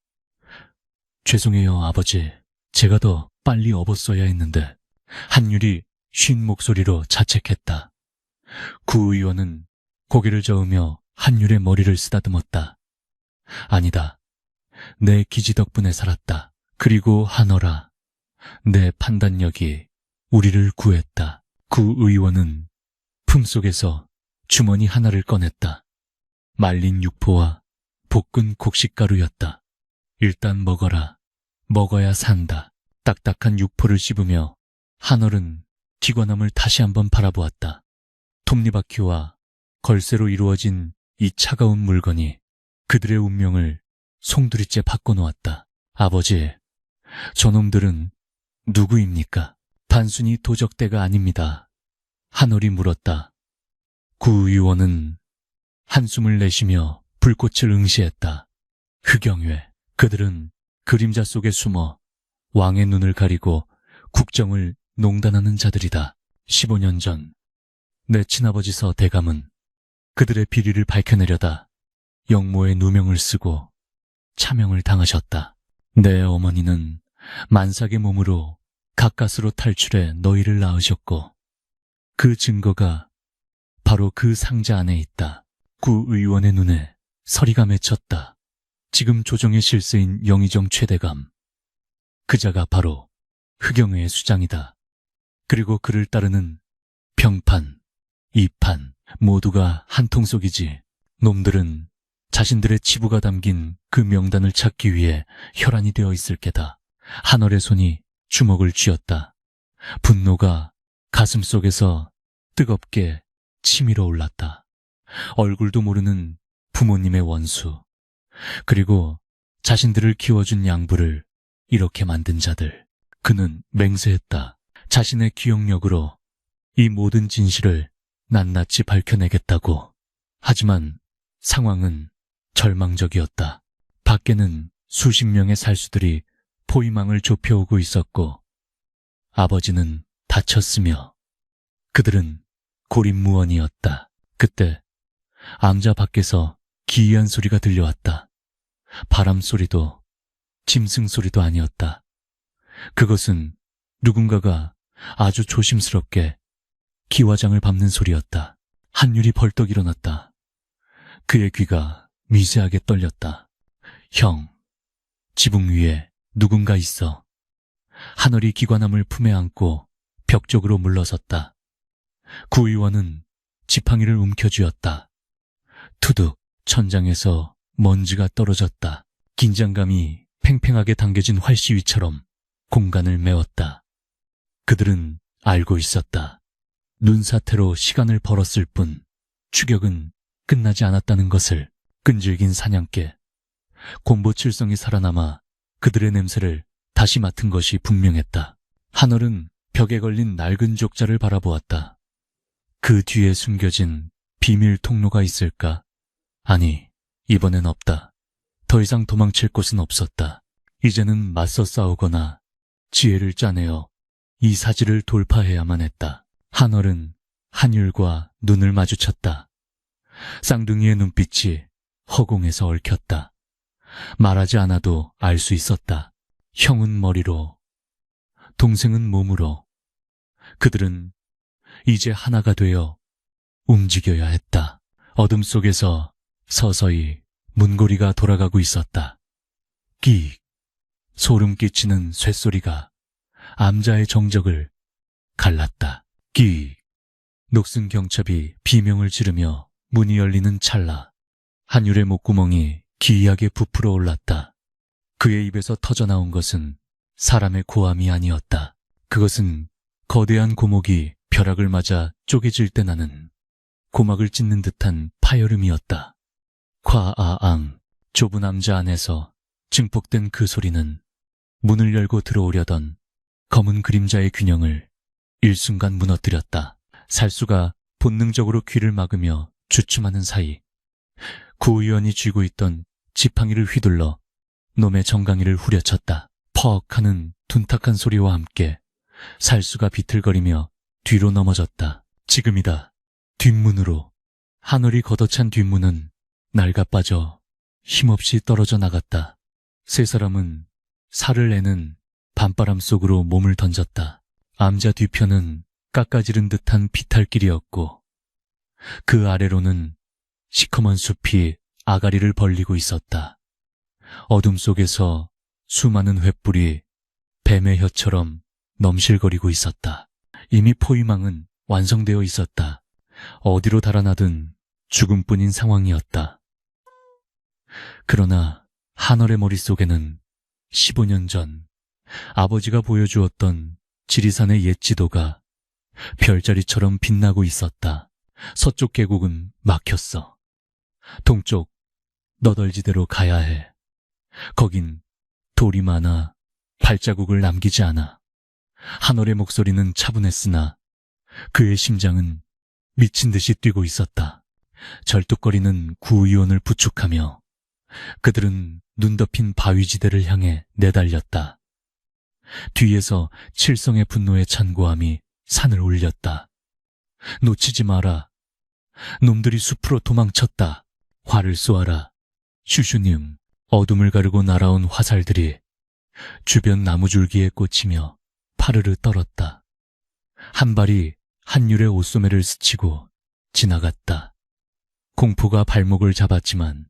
죄송해요, 아버지. 제가 더 빨리 업었어야 했는데. 한율이 쉰 목소리로 자책했다. 구 의원은 고개를 저으며 한율의 머리를 쓰다듬었다. 아니다. 내 기지 덕분에 살았다. 그리고 한어라. 내 판단력이 우리를 구했다. 구 의원은 품속에서 주머니 하나를 꺼냈다. 말린 육포와 볶은 곡식가루였다. 일단 먹어라. 먹어야 산다. 딱딱한 육포를 씹으며 한얼은 튀과남을 다시 한번 바라보았다. 톱니바퀴와 걸쇠로 이루어진 이 차가운 물건이 그들의 운명을 송두리째 바꿔놓았다. 아버지, 저놈들은 누구입니까? 단순히 도적대가 아닙니다. 한얼이 물었다. 구 의원은 한숨을 내쉬며 불꽃을 응시했다. 흑영회, 그들은 그림자 속에 숨어 왕의 눈을 가리고 국정을 농단하는 자들이다. 15년 전 내 친아버지 서 대감은 그들의 비리를 밝혀내려다 영모의 누명을 쓰고 차명을 당하셨다. 내 어머니는 만삭의 몸으로 가까스로 탈출해 너희를 낳으셨고 그 증거가 바로 그 상자 안에 있다. 구 의원의 눈에 서리가 맺혔다. 지금 조정의 실세인 영의정 최대감. 그자가 바로 흑영회의 수장이다. 그리고 그를 따르는 평판, 이판 모두가 한통속이지. 놈들은 자신들의 치부가 담긴 그 명단을 찾기 위해 혈안이 되어 있을 게다. 한얼의 손이 주먹을 쥐었다. 분노가 가슴속에서 뜨겁게 치밀어 올랐다. 얼굴도 모르는 부모님의 원수, 그리고 자신들을 키워준 양부를 이렇게 만든 자들. 그는 맹세했다. 자신의 기억력으로 이 모든 진실을 낱낱이 밝혀내겠다고. 하지만 상황은 절망적이었다. 밖에는 수십 명의 살수들이 포위망을 좁혀오고 있었고 아버지는 다쳤으며 그들은 고립무원이었다. 그때 암자 밖에서 기이한 소리가 들려왔다. 바람 소리도 짐승 소리도 아니었다. 그것은 누군가가 아주 조심스럽게 기와장을 밟는 소리였다. 한율이 벌떡 일어났다. 그의 귀가 미세하게 떨렸다. 형, 지붕 위에 누군가 있어. 한얼이 기관함을 품에 안고 벽 쪽으로 물러섰다. 구 의원은 지팡이를 움켜쥐었다. 투둑, 천장에서 먼지가 떨어졌다. 긴장감이 팽팽하게 당겨진 활시위처럼 공간을 메웠다. 그들은 알고 있었다. 눈사태로 시간을 벌었을 뿐 추격은 끝나지 않았다는 것을. 끈질긴 사냥개, 곰보칠성이 살아남아 그들의 냄새를 다시 맡은 것이 분명했다. 한얼은 벽에 걸린 낡은 족자를 바라보았다. 그 뒤에 숨겨진 비밀 통로가 있을까? 아니, 이번엔 없다. 더 이상 도망칠 곳은 없었다. 이제는 맞서 싸우거나 지혜를 짜내어 이 사지를 돌파해야만 했다. 한얼은 한율과 눈을 마주쳤다. 쌍둥이의 눈빛이 허공에서 얽혔다. 말하지 않아도 알 수 있었다. 형은 머리로, 동생은 몸으로. 그들은 이제 하나가 되어 움직여야 했다. 어둠 속에서 서서히 문고리가 돌아가고 있었다. 끼익, 소름 끼치는 쇳소리가 암자의 정적을 갈랐다. 끼익, 녹슨 경첩이 비명을 지르며 문이 열리는 찰나 한율의 목구멍이 기이하게 부풀어 올랐다. 그의 입에서 터져나온 것은 사람의 고함이 아니었다. 그것은 거대한 고목이 벼락을 맞아 쪼개질 때 나는 고막을 찢는 듯한 파열음이었다. 콰아앙, 좁은 암자 안에서 증폭된 그 소리는 문을 열고 들어오려던 검은 그림자의 균형을 일순간 무너뜨렸다. 살수가 본능적으로 귀를 막으며 주춤하는 사이 구 의원이 쥐고 있던 지팡이를 휘둘러 놈의 정강이를 후려쳤다. 퍽 하는 둔탁한 소리와 함께 살수가 비틀거리며 뒤로 넘어졌다. 지금이다. 뒷문으로. 하늘이 걷어찬 뒷문은 낡아 빠져 힘없이 떨어져 나갔다. 세 사람은 살을 내는 밤바람 속으로 몸을 던졌다. 암자 뒤편은 깎아지른 듯한 비탈길이었고 그 아래로는 시커먼 숲이 아가리를 벌리고 있었다. 어둠 속에서 수많은 횃불이 뱀의 혀처럼 넘실거리고 있었다. 이미 포위망은 완성되어 있었다. 어디로 달아나든 죽음뿐인 상황이었다. 그러나 한월의 머릿속에는 15년 전 아버지가 보여주었던 지리산의 옛 지도가 별자리처럼 빛나고 있었다. 서쪽 계곡은 막혔어. 동쪽 너덜지대로 가야 해. 거긴 돌이 많아 발자국을 남기지 않아. 한월의 목소리는 차분했으나 그의 심장은 미친 듯이 뛰고 있었다. 절뚝거리는 구의원을 부축하며 그들은 눈 덮인 바위지대를 향해 내달렸다. 뒤에서 칠성의 분노에 찬 고함이 산을 울렸다. 놓치지 마라. 놈들이 숲으로 도망쳤다. 화를 쏘아라. 슈슈님. 어둠을 가르고 날아온 화살들이 주변 나무줄기에 꽂히며 파르르 떨었다. 한 발이 한율의 옷소매를 스치고 지나갔다. 공포가 발목을 잡았지만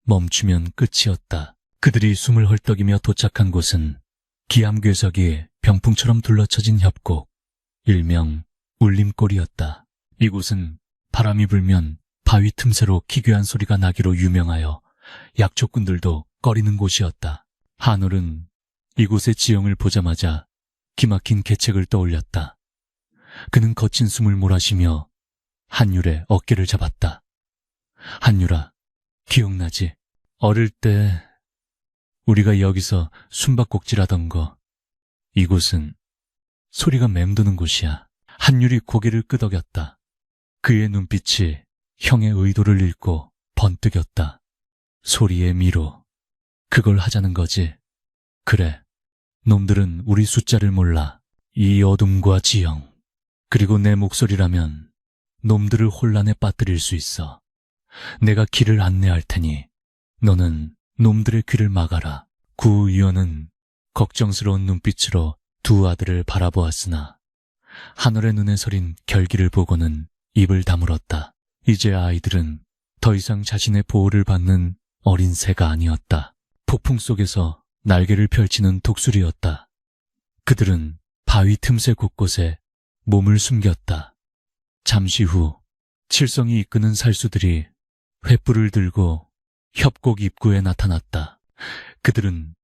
멈추면 끝이었다. 그들이 숨을 헐떡이며 도착한 곳은 기암괴석이 병풍처럼 둘러쳐진 협곡, 일명 울림골이었다. 이곳은 바람이 불면 바위 틈새로 기괴한 소리가 나기로 유명하여 약초꾼들도 꺼리는 곳이었다. 한울은 이곳의 지형을 보자마자 기막힌 계책을 떠올렸다. 그는 거친 숨을 몰아쉬며 한율의 어깨를 잡았다. 한율아, 기억나지? 어릴 때 우리가 여기서 숨바꼭질하던 거. 이곳은 소리가 맴도는 곳이야. 한율이 고개를 끄덕였다. 그의 눈빛이 형의 의도를 읽고 번뜩였다. 소리의 미로. 그걸 하자는 거지. 그래. 놈들은 우리 숫자를 몰라. 이 어둠과 지형. 그리고 내 목소리라면 놈들을 혼란에 빠뜨릴 수 있어. 내가 길을 안내할 테니 너는 놈들의 귀를 막아라. 구 의원은 걱정스러운 눈빛으로 두 아들을 바라보았으나 하늘의 눈에 서린 결기를 보고는 입을 다물었다. 이제 아이들은 더 이상 자신의 보호를 받는 어린 새가 아니었다. 폭풍 속에서 날개를 펼치는 독수리였다. 그들은 바위 틈새 곳곳에 몸을 숨겼다. 잠시 후 칠성이 이끄는 살수들이 횃불을 들고 협곡 입구에 나타났다. 그들은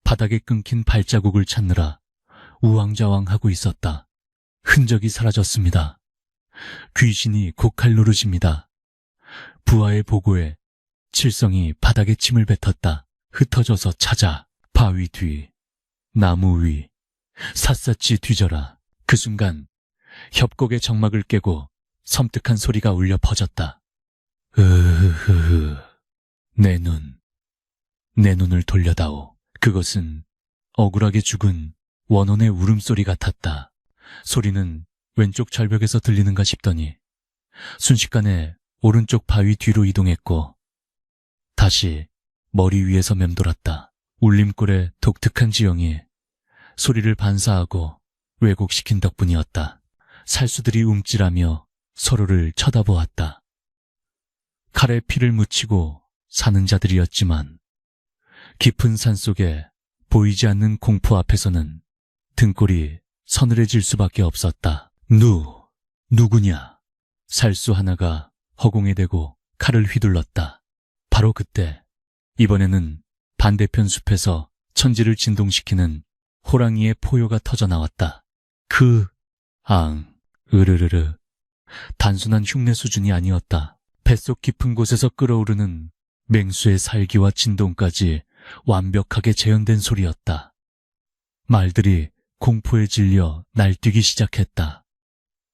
바닥에 끊긴 발자국을 찾느라 우왕좌왕하고 있었다. 흔적이 사라졌습니다. 귀신이 곡할 노릇입니다. 부하의 보고에 칠성이 바닥에 침을 뱉었다. 흩어져서 찾아. 바위 뒤, 나무 위, 샅샅이 뒤져라. 그 순간 협곡의 정막을 깨고 섬뜩한 소리가 울려 퍼졌다. 으흐흐. 내 눈을 돌려다오. 그것은 억울하게 죽은 원혼의 울음소리 같았다. 소리는 왼쪽 절벽에서 들리는가 싶더니 순식간에 오른쪽 바위 뒤로 이동했고 다시 머리 위에서 맴돌았다. 울림골의 독특한 지형이 소리를 반사하고 왜곡시킨 덕분이었다. 살수들이 움찔하며 서로를 쳐다보았다. 칼에 피를 묻히고 사는 자들이었지만 깊은 산속에 보이지 않는 공포 앞에서는 등골이 서늘해질 수밖에 없었다. 누구냐? 살수 하나가 허공에 대고 칼을 휘둘렀다. 바로 그때 이번에는 반대편 숲에서 천지를 진동시키는 호랑이의 포효가 터져나왔다. 으르르르. 단순한 흉내 수준이 아니었다. 뱃속 깊은 곳에서 끓어오르는 맹수의 살기와 진동까지 완벽하게 재현된 소리였다. 말들이 공포에 질려 날뛰기 시작했다.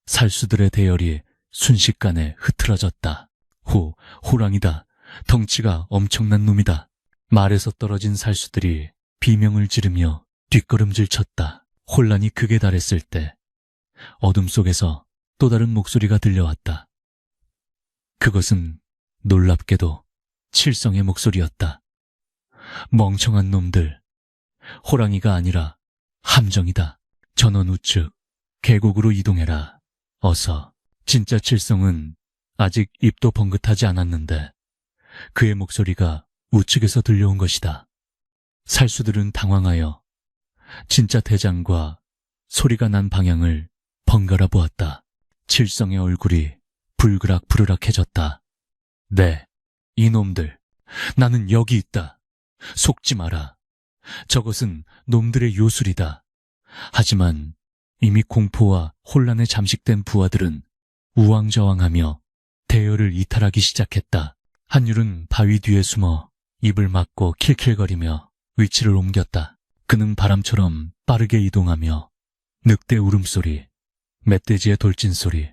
살수들의 대열이 순식간에 흐트러졌다. 호랑이다. 덩치가 엄청난 놈이다. 말에서 떨어진 살수들이 비명을 지르며 뒷걸음질 쳤다. 혼란이 극에 달했을 때 어둠 속에서 또 다른 목소리가 들려왔다. 그것은 놀랍게도 칠성의 목소리였다. 멍청한 놈들. 호랑이가 아니라 함정이다. 전원 우측 계곡으로 이동해라. 어서. 진짜 칠성은 아직 입도 번긋하지 않았는데 그의 목소리가 우측에서 들려온 것이다. 살수들은 당황하여 진짜 대장과 소리가 난 방향을 번갈아 보았다. 칠성의 얼굴이 불그락부르락해졌다. 네, 이놈들. 나는 여기 있다. 속지 마라. 저것은 놈들의 요술이다. 하지만 이미 공포와 혼란에 잠식된 부하들은 우왕좌왕하며 대열을 이탈하기 시작했다. 한율은 바위 뒤에 숨어 입을 막고 킬킬거리며 위치를 옮겼다. 그는 바람처럼 빠르게 이동하며 늑대 울음소리, 멧돼지의 돌진소리,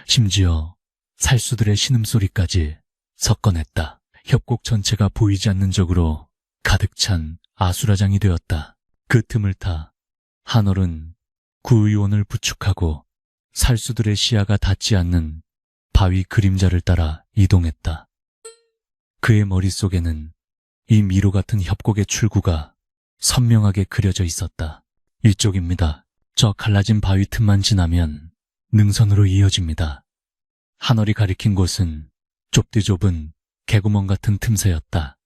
심지어 살수들의 신음소리까지 섞어냈다. 협곡 전체가 보이지 않는 적으로 가득 찬 아수라장이 되었다. 그 틈을 타 한월은 구의원을 부축하고 살수들의 시야가 닿지 않는 바위 그림자를 따라 이동했다. 그의 머릿속에는 이 미로 같은 협곡의 출구가 선명하게 그려져 있었다. 이쪽입니다. 저 갈라진 바위 틈만 지나면 능선으로 이어집니다. 한월이 가리킨 곳은 좁디 좁은 개구멍 같은 틈새였다.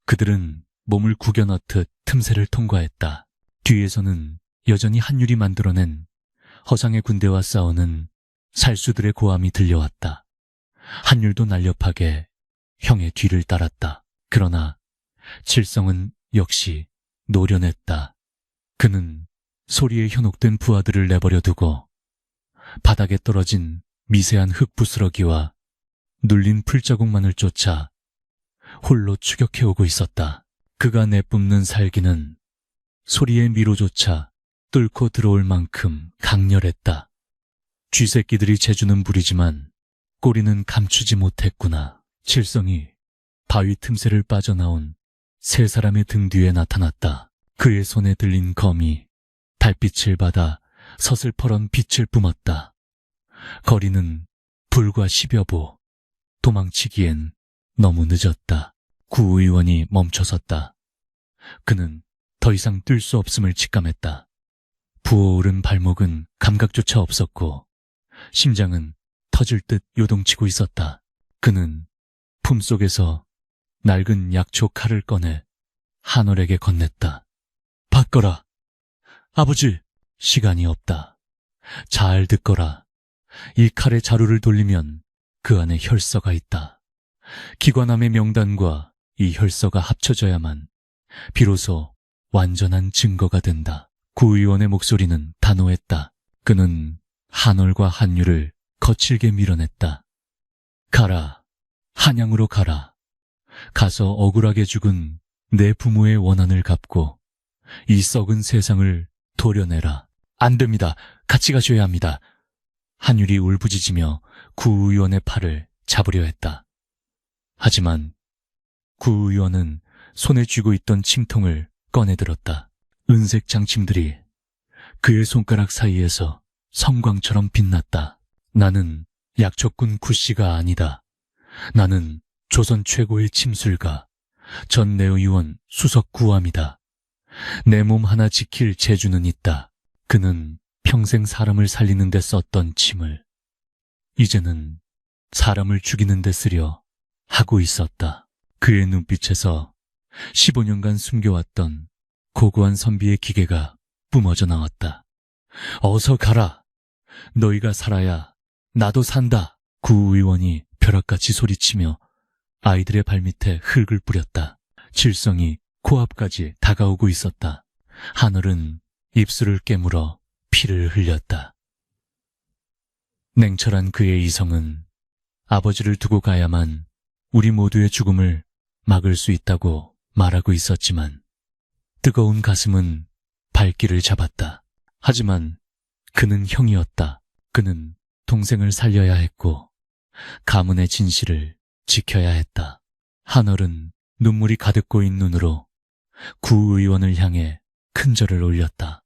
그들은 몸을 구겨 넣듯 틈새를 통과했다. 뒤에서는 여전히 한율이 만들어낸 허상의 군대와 싸우는 살수들의 고함이 들려왔다. 한율도 날렵하게 형의 뒤를 따랐다. 그러나 칠성은 역시 노련했다. 그는 소리에 현혹된 부하들을 내버려 두고 바닥에 떨어진 미세한 흙부스러기와 눌린 풀자국만을 쫓아 홀로 추격해오고 있었다. 그가 내뿜는 살기는 소리의 미로조차 뚫고 들어올 만큼 강렬했다. 쥐새끼들이 재주는 부리지만 꼬리는 감추지 못했구나. 칠성이 바위 틈새를 빠져나온 세 사람의 등 뒤에 나타났다. 그의 손에 들린 검이 달빛을 받아 서슬퍼런 빛을 뿜었다. 거리는 불과 10여 보. 도망치기엔 너무 늦었다. 구의원이 멈춰섰다. 그는 더 이상 뛸 수 없음을 직감했다. 부어오른 발목은 감각조차 없었고 심장은 터질 듯 요동치고 있었다. 그는 품속에서 낡은 약초 칼을 꺼내 한월에게 건넸다. 받거라. 아버지, 시간이 없다. 잘 듣거라. 이 칼의 자루를 돌리면 그 안에 혈서가 있다. 기관함의 명단과 이 혈서가 합쳐져야만 비로소 완전한 증거가 된다. 구의원의 목소리는 단호했다. 그는 한월과 한율을 거칠게 밀어냈다. 가라. 한양으로 가라. 가서 억울하게 죽은 내 부모의 원한을 갚고 이 썩은 세상을 도려내라. 안 됩니다. 같이 가셔야 합니다. 한율이 울부짖으며 구의원의 팔을 잡으려 했다. 하지만 구의원은 손에 쥐고 있던 침통을 꺼내들었다. 은색 장침들이 그의 손가락 사이에서 성광처럼 빛났다. 나는 약초꾼 구씨가 아니다. 나는 조선 최고의 침술가 전내의원 수석 구함이다. 내 몸 하나 지킬 재주는 있다. 그는 평생 사람을 살리는 데 썼던 침을 이제는 사람을 죽이는 데 쓰려 하고 있었다. 그의 눈빛에서 15년간 숨겨왔던 고고한 선비의 기계가 뿜어져 나왔다. 어서 가라. 너희가 살아야 나도 산다. 구의원이 벼락같이 소리치며 아이들의 발밑에 흙을 뿌렸다. 칠성이 코앞까지 다가오고 있었다. 한월은 입술을 깨물어 피를 흘렸다. 냉철한 그의 이성은 아버지를 두고 가야만 우리 모두의 죽음을 막을 수 있다고 말하고 있었지만 뜨거운 가슴은 발길을 잡았다. 하지만 그는 형이었다. 그는 동생을 살려야 했고 가문의 진실을 지켜야 했다. 한얼은 눈물이 가득 고인 눈으로 구의원을 향해 큰절을 올렸다.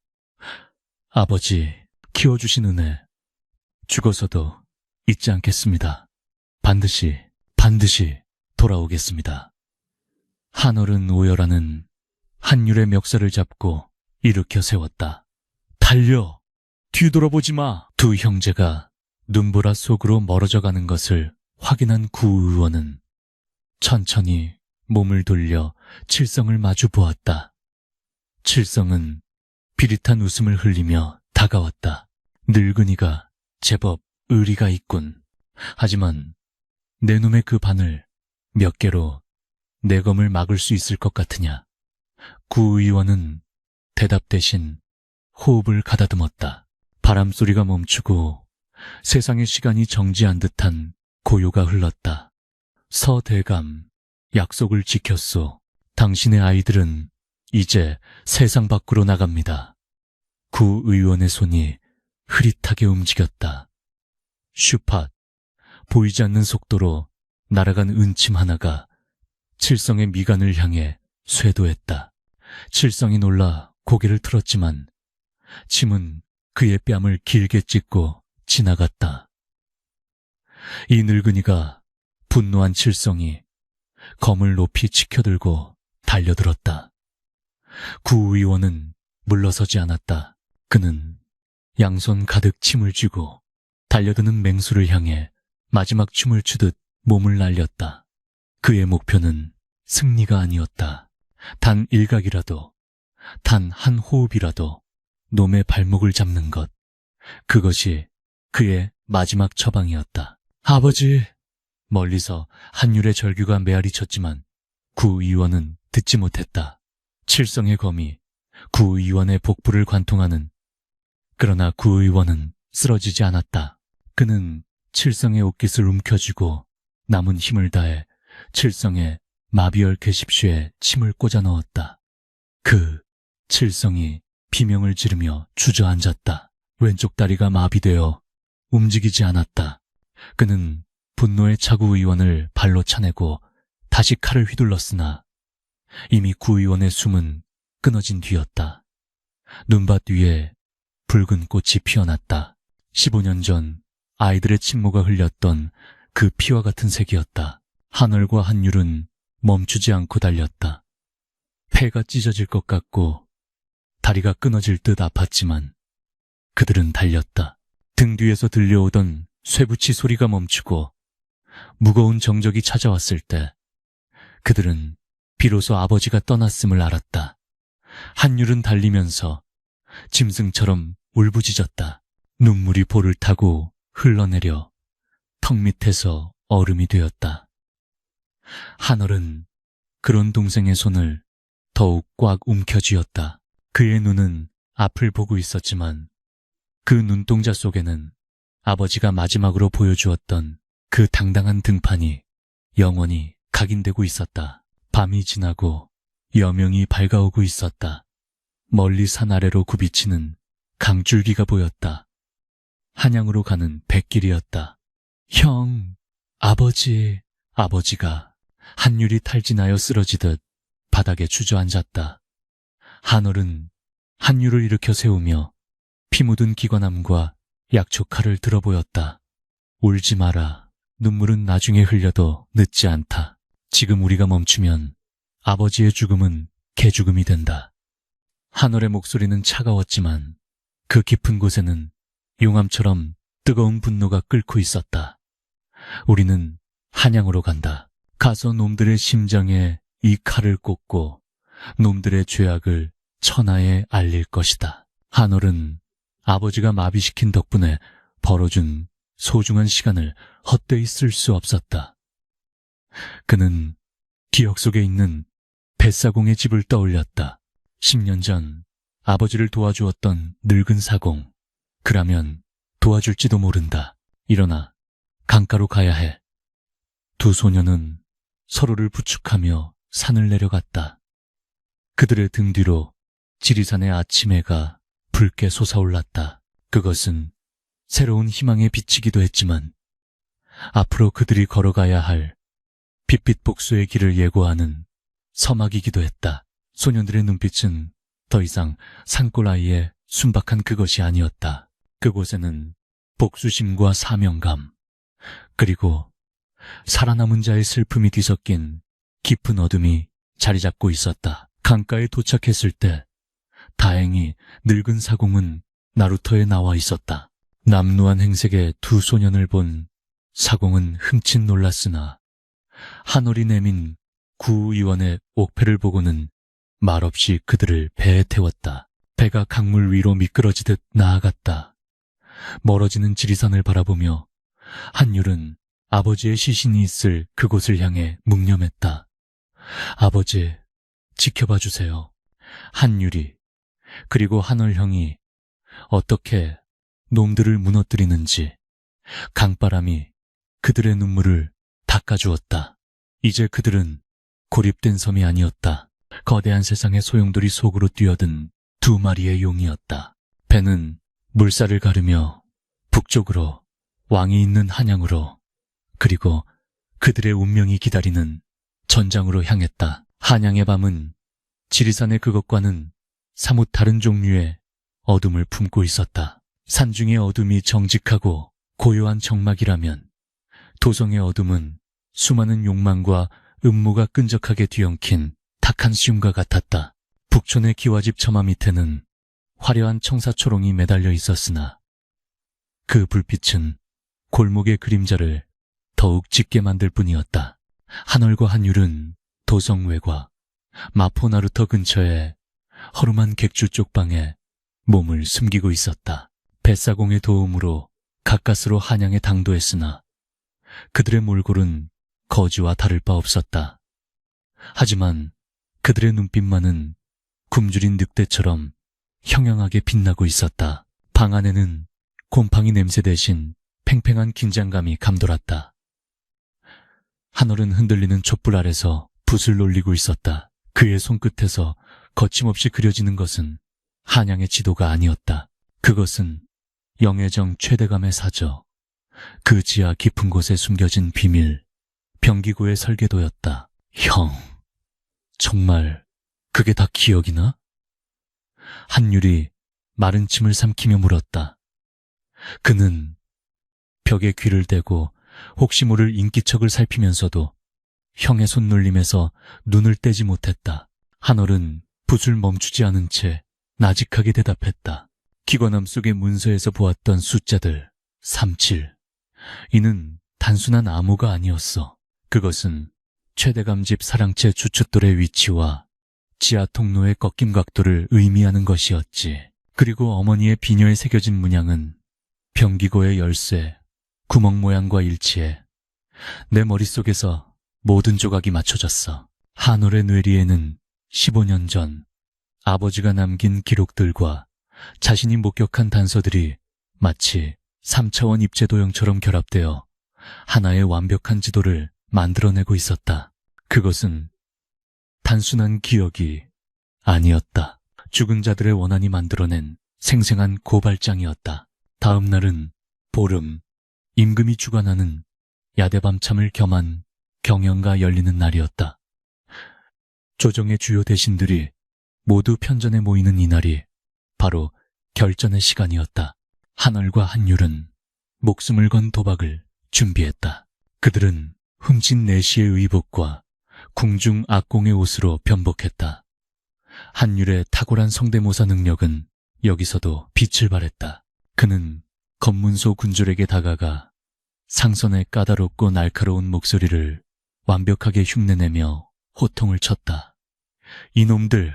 아버지, 키워주신 은혜 죽어서도 잊지 않겠습니다. 반드시 돌아오겠습니다. 한얼은 오열하는 한율의 멱살을 잡고 일으켜 세웠다. 달려! 뒤돌아보지 마! 두 형제가 눈보라 속으로 멀어져 가는 것을 확인한 구의원은 천천히 몸을 돌려 칠성을 마주 보았다. 칠성은 비릿한 웃음을 흘리며 다가왔다. 늙은이가 제법 의리가 있군. 하지만 내 놈의 그 바늘 몇 개로 내 검을 막을 수 있을 것 같으냐? 구의원은 대답 대신 호흡을 가다듬었다. 바람소리가 멈추고 세상의 시간이 정지한 듯한 고요가 흘렀다. 서대감, 약속을 지켰소. 당신의 아이들은 이제 세상 밖으로 나갑니다. 구의원의 손이 흐릿하게 움직였다. 슈팟, 보이지 않는 속도로 날아간 은침 하나가 칠성의 미간을 향해 쇄도했다. 칠성이 놀라 고개를 틀었지만 침은 그의 뺨을 길게 찢고 지나갔다. 이 늙은이가 분노한 칠성이 검을 높이 치켜들고 달려들었다. 구의원은 물러서지 않았다. 그는 양손 가득 침을 쥐고 달려드는 맹수를 향해 마지막 춤을 추듯 몸을 날렸다. 그의 목표는 승리가 아니었다. 단 일각이라도, 단 한 호흡이라도 놈의 발목을 잡는 것. 그것이 그의 마지막 처방이었다. 아버지! 멀리서 한율의 절규가 메아리 쳤지만 구의원은 듣지 못했다. 칠성의 검이 구의원의 복부를 관통하는. 그러나 구의원은 쓰러지지 않았다. 그는 칠성의 옷깃을 움켜쥐고 남은 힘을 다해 칠성의 마비열 개십슈에 침을 꽂아 넣었다. 칠성이 비명을 지르며 주저앉았다. 왼쪽 다리가 마비되어 움직이지 않았다. 그는 분노의 차구의원을 발로 차내고 다시 칼을 휘둘렀으나 이미 구의원의 숨은 끊어진 뒤였다. 눈밭 위에 붉은 꽃이 피어났다. 15년 전 아이들의 친모가 흘렸던 그 피와 같은 색이었다. 한얼과 한율은 멈추지 않고 달렸다. 폐가 찢어질 것 같고 다리가 끊어질 듯 아팠지만 그들은 달렸다. 등 뒤에서 들려오던 쇠붙이 소리가 멈추고 무거운 정적이 찾아왔을 때 그들은 비로소 아버지가 떠났음을 알았다. 한율은 달리면서 짐승처럼 울부짖었다. 눈물이 볼을 타고 흘러내려 턱 밑에서 얼음이 되었다. 한얼은 그런 동생의 손을 더욱 꽉 움켜쥐었다. 그의 눈은 앞을 보고 있었지만 그 눈동자 속에는 아버지가 마지막으로 보여주었던 그 당당한 등판이 영원히 각인되고 있었다. 밤이 지나고 여명이 밝아오고 있었다. 멀리 산 아래로 굽이치는 강줄기가 보였다. 한양으로 가는 백길이었다. 형, 아버지. 아버지가 한율이 탈진하여 쓰러지듯 바닥에 주저앉았다. 한얼은 한율을 일으켜 세우며 피 묻은 기관함과 약초칼을 들어보였다. 울지 마라. 눈물은 나중에 흘려도 늦지 않다. 지금 우리가 멈추면 아버지의 죽음은 개죽음이 된다. 한얼의 목소리는 차가웠지만 그 깊은 곳에는 용암처럼 뜨거운 분노가 끓고 있었다. 우리는 한양으로 간다. 가서 놈들의 심장에 이 칼을 꽂고 놈들의 죄악을 천하에 알릴 것이다. 한얼은 아버지가 마비시킨 덕분에 벌어준 소중한 시간을 헛되이 쓸 수 없었다. 그는 기억 속에 있는 뱃사공의 집을 떠올렸다. 10년 전 아버지를 도와주었던 늙은 사공. 그라면 도와줄지도 모른다. 일어나 강가로 가야 해. 두 소녀는 서로를 부축하며 산을 내려갔다. 그들의 등 뒤로 지리산의 아침 해가 붉게 솟아올랐다. 그것은 새로운 희망의 빛이기도 했지만 앞으로 그들이 걸어가야 할 빛빛 복수의 길을 예고하는 서막이기도 했다. 소년들의 눈빛은 더 이상 산골 아이의 순박한 그것이 아니었다. 그곳에는 복수심과 사명감, 그리고 살아남은 자의 슬픔이 뒤섞인 깊은 어둠이 자리 잡고 있었다. 강가에 도착했을 때 다행히 늙은 사공은 나루터에 나와 있었다. 남루한 행색의 두 소년을 본 사공은 흠칫 놀랐으나 한올이 내민 구의원의 옥패를 보고는 말없이 그들을 배에 태웠다. 배가 강물 위로 미끄러지듯 나아갔다. 멀어지는 지리산을 바라보며 한율은 아버지의 시신이 있을 그곳을 향해 묵념했다. 아버지, 지켜봐 주세요. 한율이, 그리고 한올 형이 어떻게 놈들을 무너뜨리는지 강바람이 그들의 눈물을 닦아주었다. 이제 그들은 고립된 섬이 아니었다. 거대한 세상의 소용돌이 속으로 뛰어든 두 마리의 용이었다. 배는 물살을 가르며 북쪽으로, 왕이 있는 한양으로, 그리고 그들의 운명이 기다리는 전장으로 향했다. 한양의 밤은 지리산의 그것과는 사뭇 다른 종류의 어둠을 품고 있었다. 산중의 어둠이 정직하고 고요한 정막이라면 도성의 어둠은 수많은 욕망과 음모가 끈적하게 뒤엉킨 탁한 시움과 같았다. 북촌의 기와집 처마 밑에는 화려한 청사초롱이 매달려 있었으나 그 불빛은 골목의 그림자를 더욱 짙게 만들 뿐이었다. 한올과 한율은 도성 외과 마포나루터 근처에 허름한 객주 쪽방에 몸을 숨기고 있었다. 뱃사공의 도움으로 가까스로 한양에 당도했으나 그들의 몰골은 거지와 다를 바 없었다. 하지만 그들의 눈빛만은 굶주린 늑대처럼 형형하게 빛나고 있었다. 방 안에는 곰팡이 냄새 대신 팽팽한 긴장감이 감돌았다. 한올은 흔들리는 촛불 아래서 붓을 놀리고 있었다. 그의 손끝에서 거침없이 그려지는 것은 한양의 지도가 아니었다. 그것은 영해정 최대감의 사저, 그 지하 깊은 곳에 숨겨진 비밀, 병기고의 설계도였다. 형, 정말 그게 다 기억이나? 한율이 마른 침을 삼키며 물었다. 그는 벽에 귀를 대고 혹시 모를 인기척을 살피면서도 형의 손놀림에서 눈을 떼지 못했다. 한올은 붓을 멈추지 않은 채 나직하게 대답했다. 기관함 속의 문서에서 보았던 숫자들 37. 이는 단순한 암호가 아니었어. 그것은 최대감 집 사랑채 주춧돌의 위치와 지하 통로의 꺾임 각도를 의미하는 것이었지. 그리고 어머니의 비녀에 새겨진 문양은 병기고의 열쇠, 구멍 모양과 일치해 내 머릿속에서 모든 조각이 맞춰졌어. 한올의 뇌리에는 15년 전 아버지가 남긴 기록들과 자신이 목격한 단서들이 마치 3차원 입체 도형처럼 결합되어 하나의 완벽한 지도를 만들어내고 있었다. 그것은 단순한 기억이 아니었다. 죽은 자들의 원한이 만들어낸 생생한 고발장이었다. 다음 날은 보름, 임금이 주관하는 야대밤참을 겸한 경연가 열리는 날이었다. 조정의 주요 대신들이 모두 편전에 모이는 이날이 바로 결전의 시간이었다. 한올과 한율은 목숨을 건 도박을 준비했다. 그들은 훔친 내시의 의복과 궁중 악공의 옷으로 변복했다. 한율의 탁월한 성대모사 능력은 여기서도 빛을 발했다. 그는 검문소 군졸에게 다가가 상선의 까다롭고 날카로운 목소리를 완벽하게 흉내내며 호통을 쳤다. 이놈들,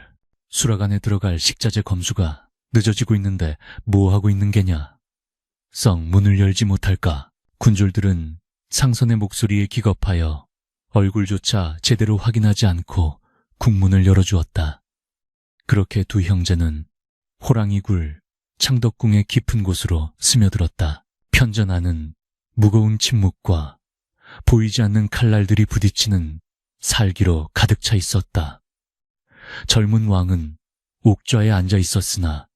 수락 안에 들어갈 식자재 검수가 늦어지고 있는데 뭐하고 있는 게냐? 썩 문을 열지 못할까? 군졸들은 상선의 목소리에 기겁하여 얼굴조차 제대로 확인하지 않고 국문을 열어주었다. 그렇게 두 형제는 호랑이굴, 창덕궁의 깊은 곳으로 스며들었다. 편전 안은 무거운 침묵과 보이지 않는 칼날들이 부딪히는 살기로 가득 차 있었다. 젊은 왕은 옥좌에 앉아 있었으나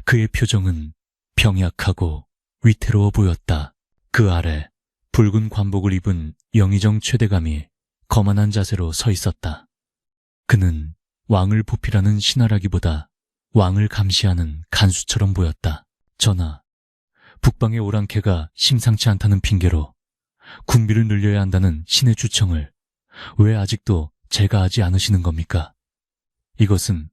그의 표정은 병약하고 위태로워 보였다. 그 아래 붉은 관복을 입은 영의정 최대감이 거만한 자세로 서 있었다. 그는 왕을 보필하는 신하라기보다 왕을 감시하는 간수처럼 보였다. 전하, 북방의 오랑캐가 심상치 않다는 핑계로 군비를 늘려야 한다는 신의 주청을 왜 아직도 제가하지 않으시는 겁니까? 이것은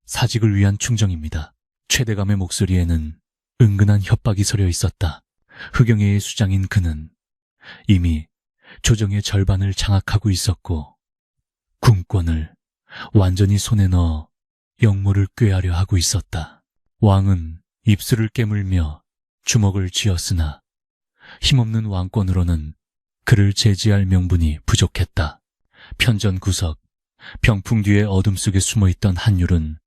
사직을 위한 충정입니다. 최대감의 목소리에는 은근한 협박이 서려 있었다. 흑영애의 수장인 그는 이미 조정의 절반을 장악하고 있었고 군권을 완전히 손에 넣어 역모를 꾀하려 하고 있었다. 왕은 입술을 깨물며 주먹을 쥐었으나 힘없는 왕권으로는 그를 제지할 명분이 부족했다. 편전 구석, 병풍 뒤의 어둠 속에 숨어있던 한율은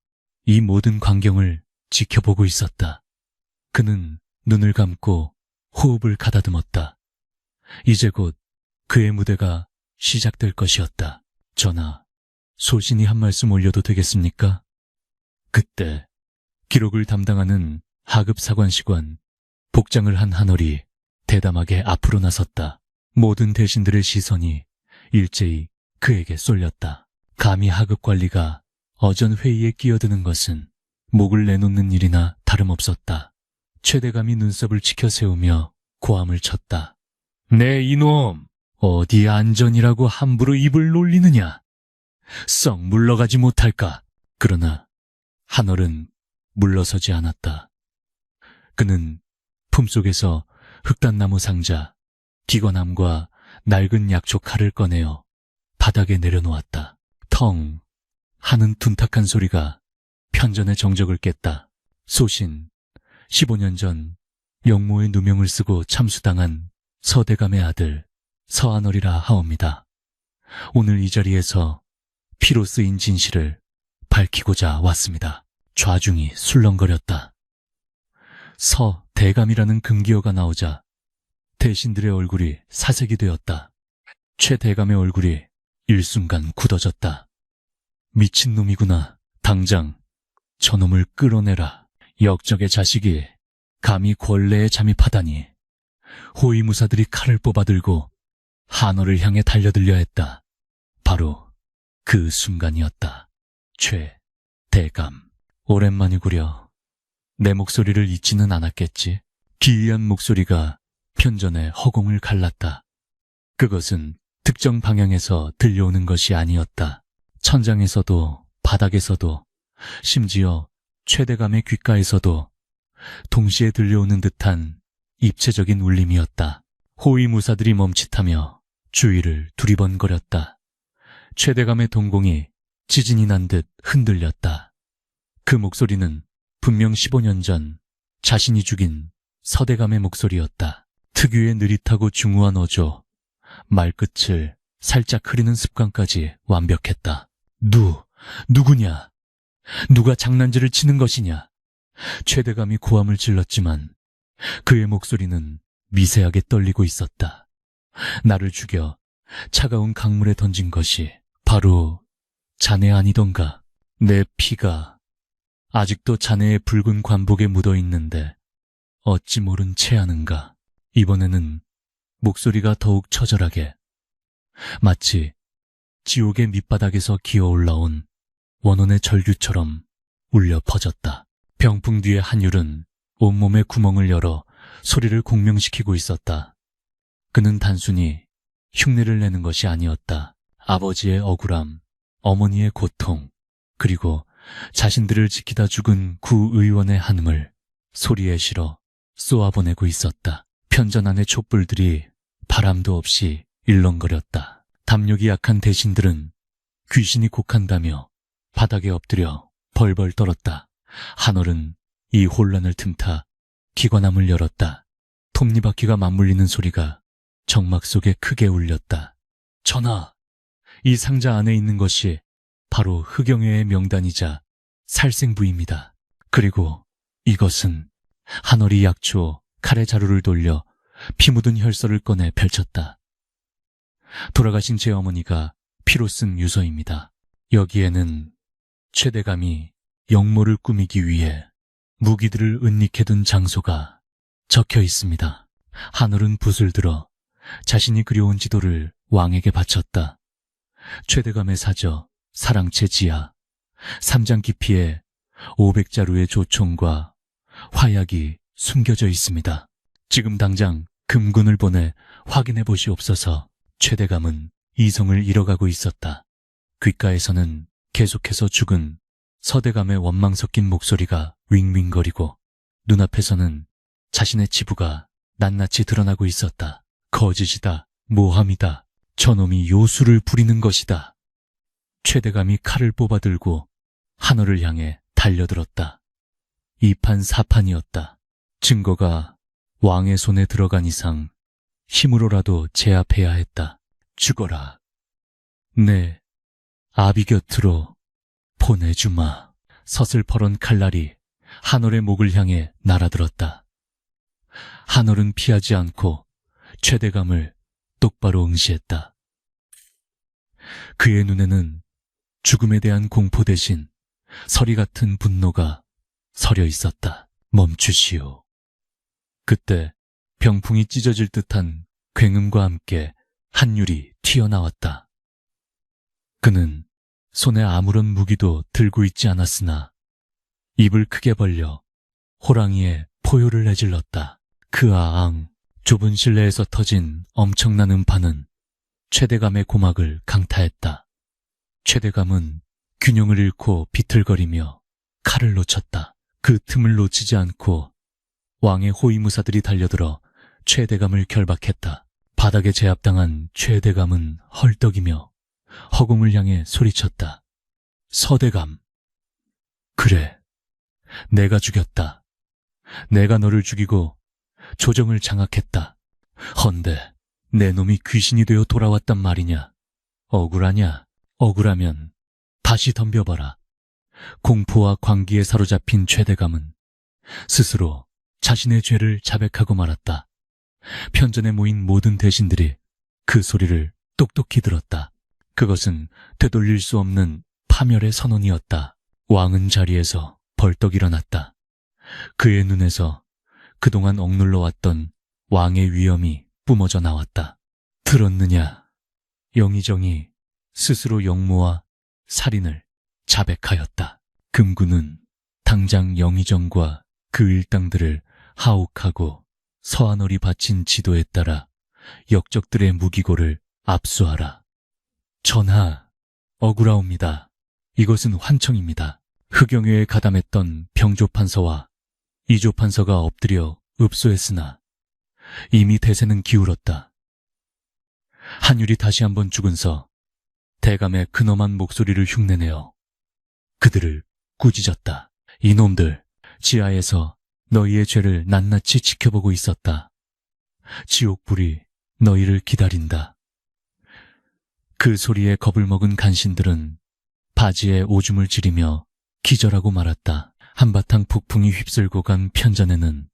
이 모든 광경을 지켜보고 있었다. 그는 눈을 감고 호흡을 가다듬었다. 이제 곧 그의 무대가 시작될 것이었다. 전하, 소신이 한 말씀 올려도 되겠습니까? 그때 기록을 담당하는 하급 사관시관 복장을 한 한월이 대담하게 앞으로 나섰다. 모든 대신들의 시선이 일제히 그에게 쏠렸다. 감히 하급 관리가 어전 회의에 끼어드는 것은 목을 내놓는 일이나 다름없었다. 최대감이 눈썹을 치켜 세우며 고함을 쳤다. 네 이놈, 어디 안전이라고 함부로 입을 놀리느냐? 썩 물러가지 못할까? 그러나 한월은 물러서지 않았다. 그는 품속에서 흑단나무 상자, 기관함과 낡은 약초 칼을 꺼내어 바닥에 내려놓았다. 텅 하는 둔탁한 소리가 편전의 정적을 깼다. 소신 15년 전 영모의 누명을 쓰고 참수당한 서대감의 아들 서한월이라 하옵니다. 오늘 이 자리에서 피로 쓰인 진실을 밝히고자 왔습니다. 좌중이 술렁거렸다. 서대감이라는 금기어가 나오자 대신들의 얼굴이 사색이 되었다. 최대감의 얼굴이 일순간 굳어졌다. 미친놈이구나. 당장 저놈을 끌어내라. 역적의 자식이 감히 권례에 잠입하다니. 호위무사들이 칼을 뽑아들고 한월을 향해 달려들려 했다. 바로 그 순간이었다. 최대감. 오랜만이구려. 내 목소리를 잊지는 않았겠지. 기이한 목소리가 편전의 허공을 갈랐다. 그것은 특정 방향에서 들려오는 것이 아니었다. 천장에서도 바닥에서도 심지어 최대감의 귓가에서도 동시에 들려오는 듯한 입체적인 울림이었다. 호위무사들이 멈칫하며 주위를 두리번거렸다. 최대감의 동공이 지진이 난 듯 흔들렸다. 그 목소리는 분명 15년 전 자신이 죽인 서대감의 목소리였다. 특유의 느릿하고 중후한 어조, 말끝을 살짝 흐리는 습관까지 완벽했다. 누구냐? 누가 장난질을 치는 것이냐? 최대감이 고함을 질렀지만 그의 목소리는 미세하게 떨리고 있었다. 나를 죽여 차가운 강물에 던진 것이 바로 자네 아니던가? 내 피가 아직도 자네의 붉은 관복에 묻어 있는데 어찌 모른 채 하는가? 이번에는 목소리가 더욱 처절하게 마치 지옥의 밑바닥에서 기어 올라온 원혼의 절규처럼 울려 퍼졌다. 병풍 뒤의 한율은 온몸에 구멍을 열어 소리를 공명시키고 있었다. 그는 단순히 흉내를 내는 것이 아니었다. 아버지의 억울함, 어머니의 고통, 그리고 자신들을 지키다 죽은 구의원의 한음을 소리에 실어 쏘아보내고 있었다. 편전 안의 촛불들이 바람도 없이 일렁거렸다. 담력이 약한 대신들은 귀신이 곡한다며 바닥에 엎드려 벌벌 떨었다. 한월은 이 혼란을 틈타 기관함을 열었다. 톱니바퀴가 맞물리는 소리가 정막 속에 크게 울렸다. 전하, 이 상자 안에 있는 것이 바로 흑영애의 명단이자 살생부입니다. 그리고 이것은 한월이 약초 칼의 자루를 돌려 피 묻은 혈서를 꺼내 펼쳤다. 돌아가신 제 어머니가 피로 쓴 유서입니다. 여기에는 최대감이 영모를 꾸미기 위해 무기들을 은닉해둔 장소가 적혀 있습니다. 한올은 붓을 들어 자신이 그려온 지도를 왕에게 바쳤다. 최대감의 사저, 사랑채 지하, 3장 깊이에 500자루의 조총과 화약이 숨겨져 있습니다. 지금 당장 금군을 보내 확인해 보시옵소서. 최대감은 이성을 잃어가고 있었다. 귓가에서는 계속해서 죽은 서대감의 원망 섞인 목소리가 윙윙거리고 눈앞에서는 자신의 치부가 낱낱이 드러나고 있었다. 거짓이다. 모함이다. 저놈이 요술을 부리는 것이다. 최대감이 칼을 뽑아들고 한올을 향해 달려들었다. 2판 4판이었다. 증거가 왕의 손에 들어간 이상 힘으로라도 제압해야 했다. 죽어라. 내 아비 곁으로 보내주마. 서슬퍼런 칼날이 한올의 목을 향해 날아들었다. 한올은 피하지 않고 최대감을 똑바로 응시했다. 그의 눈에는 죽음에 대한 공포 대신 서리 같은 분노가 서려 있었다. 멈추시오. 그때 병풍이 찢어질 듯한 굉음과 함께 한율이 튀어나왔다. 그는 손에 아무런 무기도 들고 있지 않았으나 입을 크게 벌려 호랑이의 포효를 내질렀다. 그아앙. 좁은 실내에서 터진 엄청난 음파는 최대감의 고막을 강타했다. 최대감은 균형을 잃고 비틀거리며 칼을 놓쳤다. 그 틈을 놓치지 않고 왕의 호위무사들이 달려들어 최대감을 결박했다. 바닥에 제압당한 최대감은 헐떡이며 허공을 향해 소리쳤다. 서대감. 그래, 내가 죽였다. 내가 너를 죽이고 조정을 장악했다. 헌데 내 놈이 귀신이 되어 돌아왔단 말이냐. 억울하냐? 억울하면 다시 덤벼봐라. 공포와 광기에 사로잡힌 최대감은 스스로 자신의 죄를 자백하고 말았다. 편전에 모인 모든 대신들이 그 소리를 똑똑히 들었다. 그것은 되돌릴 수 없는 파멸의 선언이었다. 왕은 자리에서 벌떡 일어났다. 그의 눈에서 그동안 억눌러 왔던 왕의 위엄이 뿜어져 나왔다. 들었느냐? 영의정이 스스로 영모와 살인을 자백하였다. 금군은 당장 영의정과 그 일당들을 하옥하고 서한월이 바친 지도에 따라 역적들의 무기고를 압수하라. 전하, 억울하옵니다. 이것은 환청입니다. 흑영회에 가담했던 병조판서와 이조판서가 엎드려 읍소했으나 이미 대세는 기울었다. 한율이 다시 한번 죽은서 대감의 근엄한 목소리를 흉내내어 그들을 꾸짖었다. 이놈들, 지하에서 너희의 죄를 낱낱이 지켜보고 있었다. 지옥불이 너희를 기다린다. 그 소리에 겁을 먹은 간신들은 바지에 오줌을 지리며 기절하고 말았다. 한바탕 북풍이 휩쓸고 간 편전에는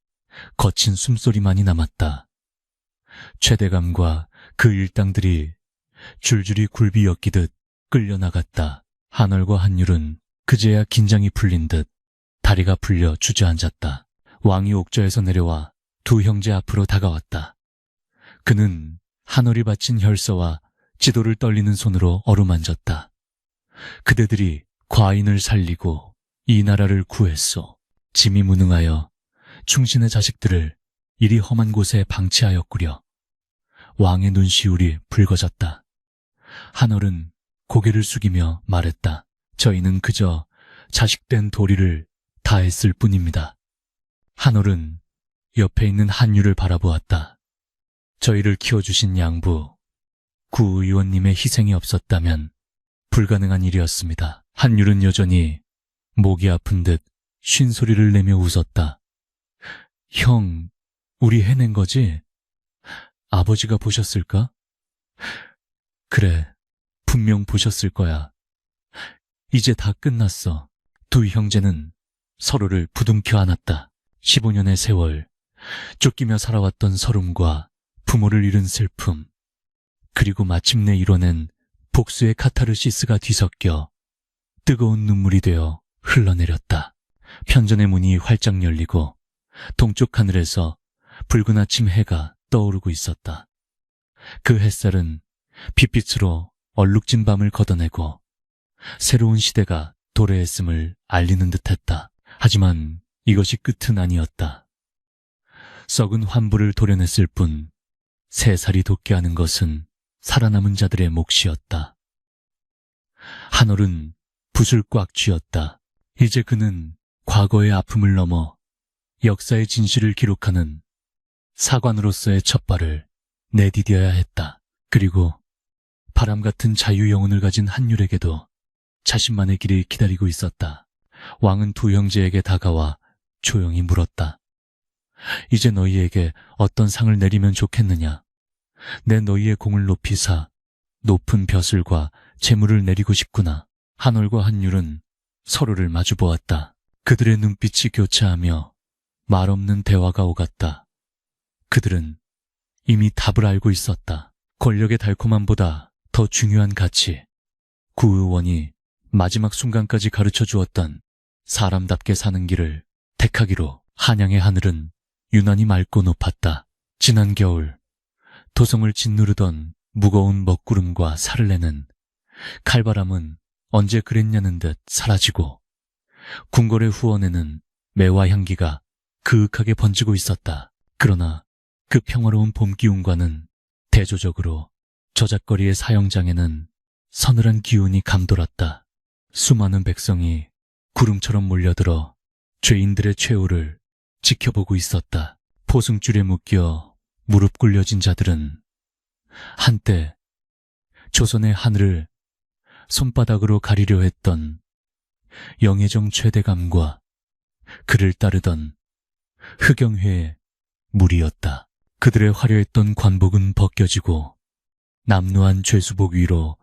거친 숨소리만이 남았다. 최대감과 그 일당들이 줄줄이 굴비 엮이듯 끌려나갔다. 한월과 한율은 그제야 긴장이 풀린 듯 다리가 풀려 주저앉았다. 왕이 옥저에서 내려와 두 형제 앞으로 다가왔다. 그는 한월이 바친 혈서와 지도를 떨리는 손으로 어루만졌다. 그대들이 과인을 살리고 이 나라를 구했소. 짐이 무능하여 충신의 자식들을 이리 험한 곳에 방치하였구려. 왕의 눈시울이 붉어졌다. 한월은 고개를 숙이며 말했다. 저희는 그저 자식된 도리를 다했을 뿐입니다. 한월은 옆에 있는 한율을 바라보았다. 저희를 키워주신 양부, 구의원님의 희생이 없었다면 불가능한 일이었습니다. 한율은 여전히 목이 아픈 듯 쉰소리를 내며 웃었다. 형, 우리 해낸 거지? 아버지가 보셨을까? 그래, 분명 보셨을 거야. 이제 다 끝났어. 두 형제는 서로를 부둥켜 안았다. 15년의 세월, 쫓기며 살아왔던 서름과 부모를 잃은 슬픔, 그리고 마침내 이뤄낸 복수의 카타르시스가 뒤섞여 뜨거운 눈물이 되어 흘러내렸다. 편전의 문이 활짝 열리고 동쪽 하늘에서 붉은 아침 해가 떠오르고 있었다. 그 햇살은 빛빛으로 얼룩진 밤을 걷어내고 새로운 시대가 도래했음을 알리는 듯했다. 하지만 이것이 끝은 아니었다. 썩은 환부를 도려냈을 뿐 새살이 돋게 하는 것은 살아남은 자들의 몫이었다. 한올은 붓을 꽉 쥐었다. 이제 그는 과거의 아픔을 넘어 역사의 진실을 기록하는 사관으로서의 첫발을 내디뎌야 했다. 그리고 바람 같은 자유 영혼을 가진 한율에게도 자신만의 길이 기다리고 있었다. 왕은 두 형제에게 다가와 조용히 물었다. 이제 너희에게 어떤 상을 내리면 좋겠느냐? 내 너희의 공을 높이사 높은 벼슬과 재물을 내리고 싶구나. 한올과 한율은 서로를 마주보았다. 그들의 눈빛이 교차하며 말없는 대화가 오갔다. 그들은 이미 답을 알고 있었다. 권력의 달콤함보다 더 중요한 가치, 구의원이 마지막 순간까지 가르쳐 주었던 사람답게 사는 길을 택하기로. 한양의 하늘은 유난히 맑고 높았다. 지난 겨울 도성을 짓누르던 무거운 먹구름과 살을 내는 칼바람은 언제 그랬냐는 듯 사라지고 궁궐의 후원에는 매화 향기가 그윽하게 번지고 있었다. 그러나 그 평화로운 봄 기운과는 대조적으로 저작거리의 사형장에는 서늘한 기운이 감돌았다. 수많은 백성이 구름처럼 몰려들어 죄인들의 최후를 지켜보고 있었다. 포승줄에 묶여 무릎 꿇려진 자들은 한때 조선의 하늘을 손바닥으로 가리려 했던 영의정 최대감과 그를 따르던 흑영회의 무리였다. 그들의 화려했던 관복은 벗겨지고 남루한 죄수복 위로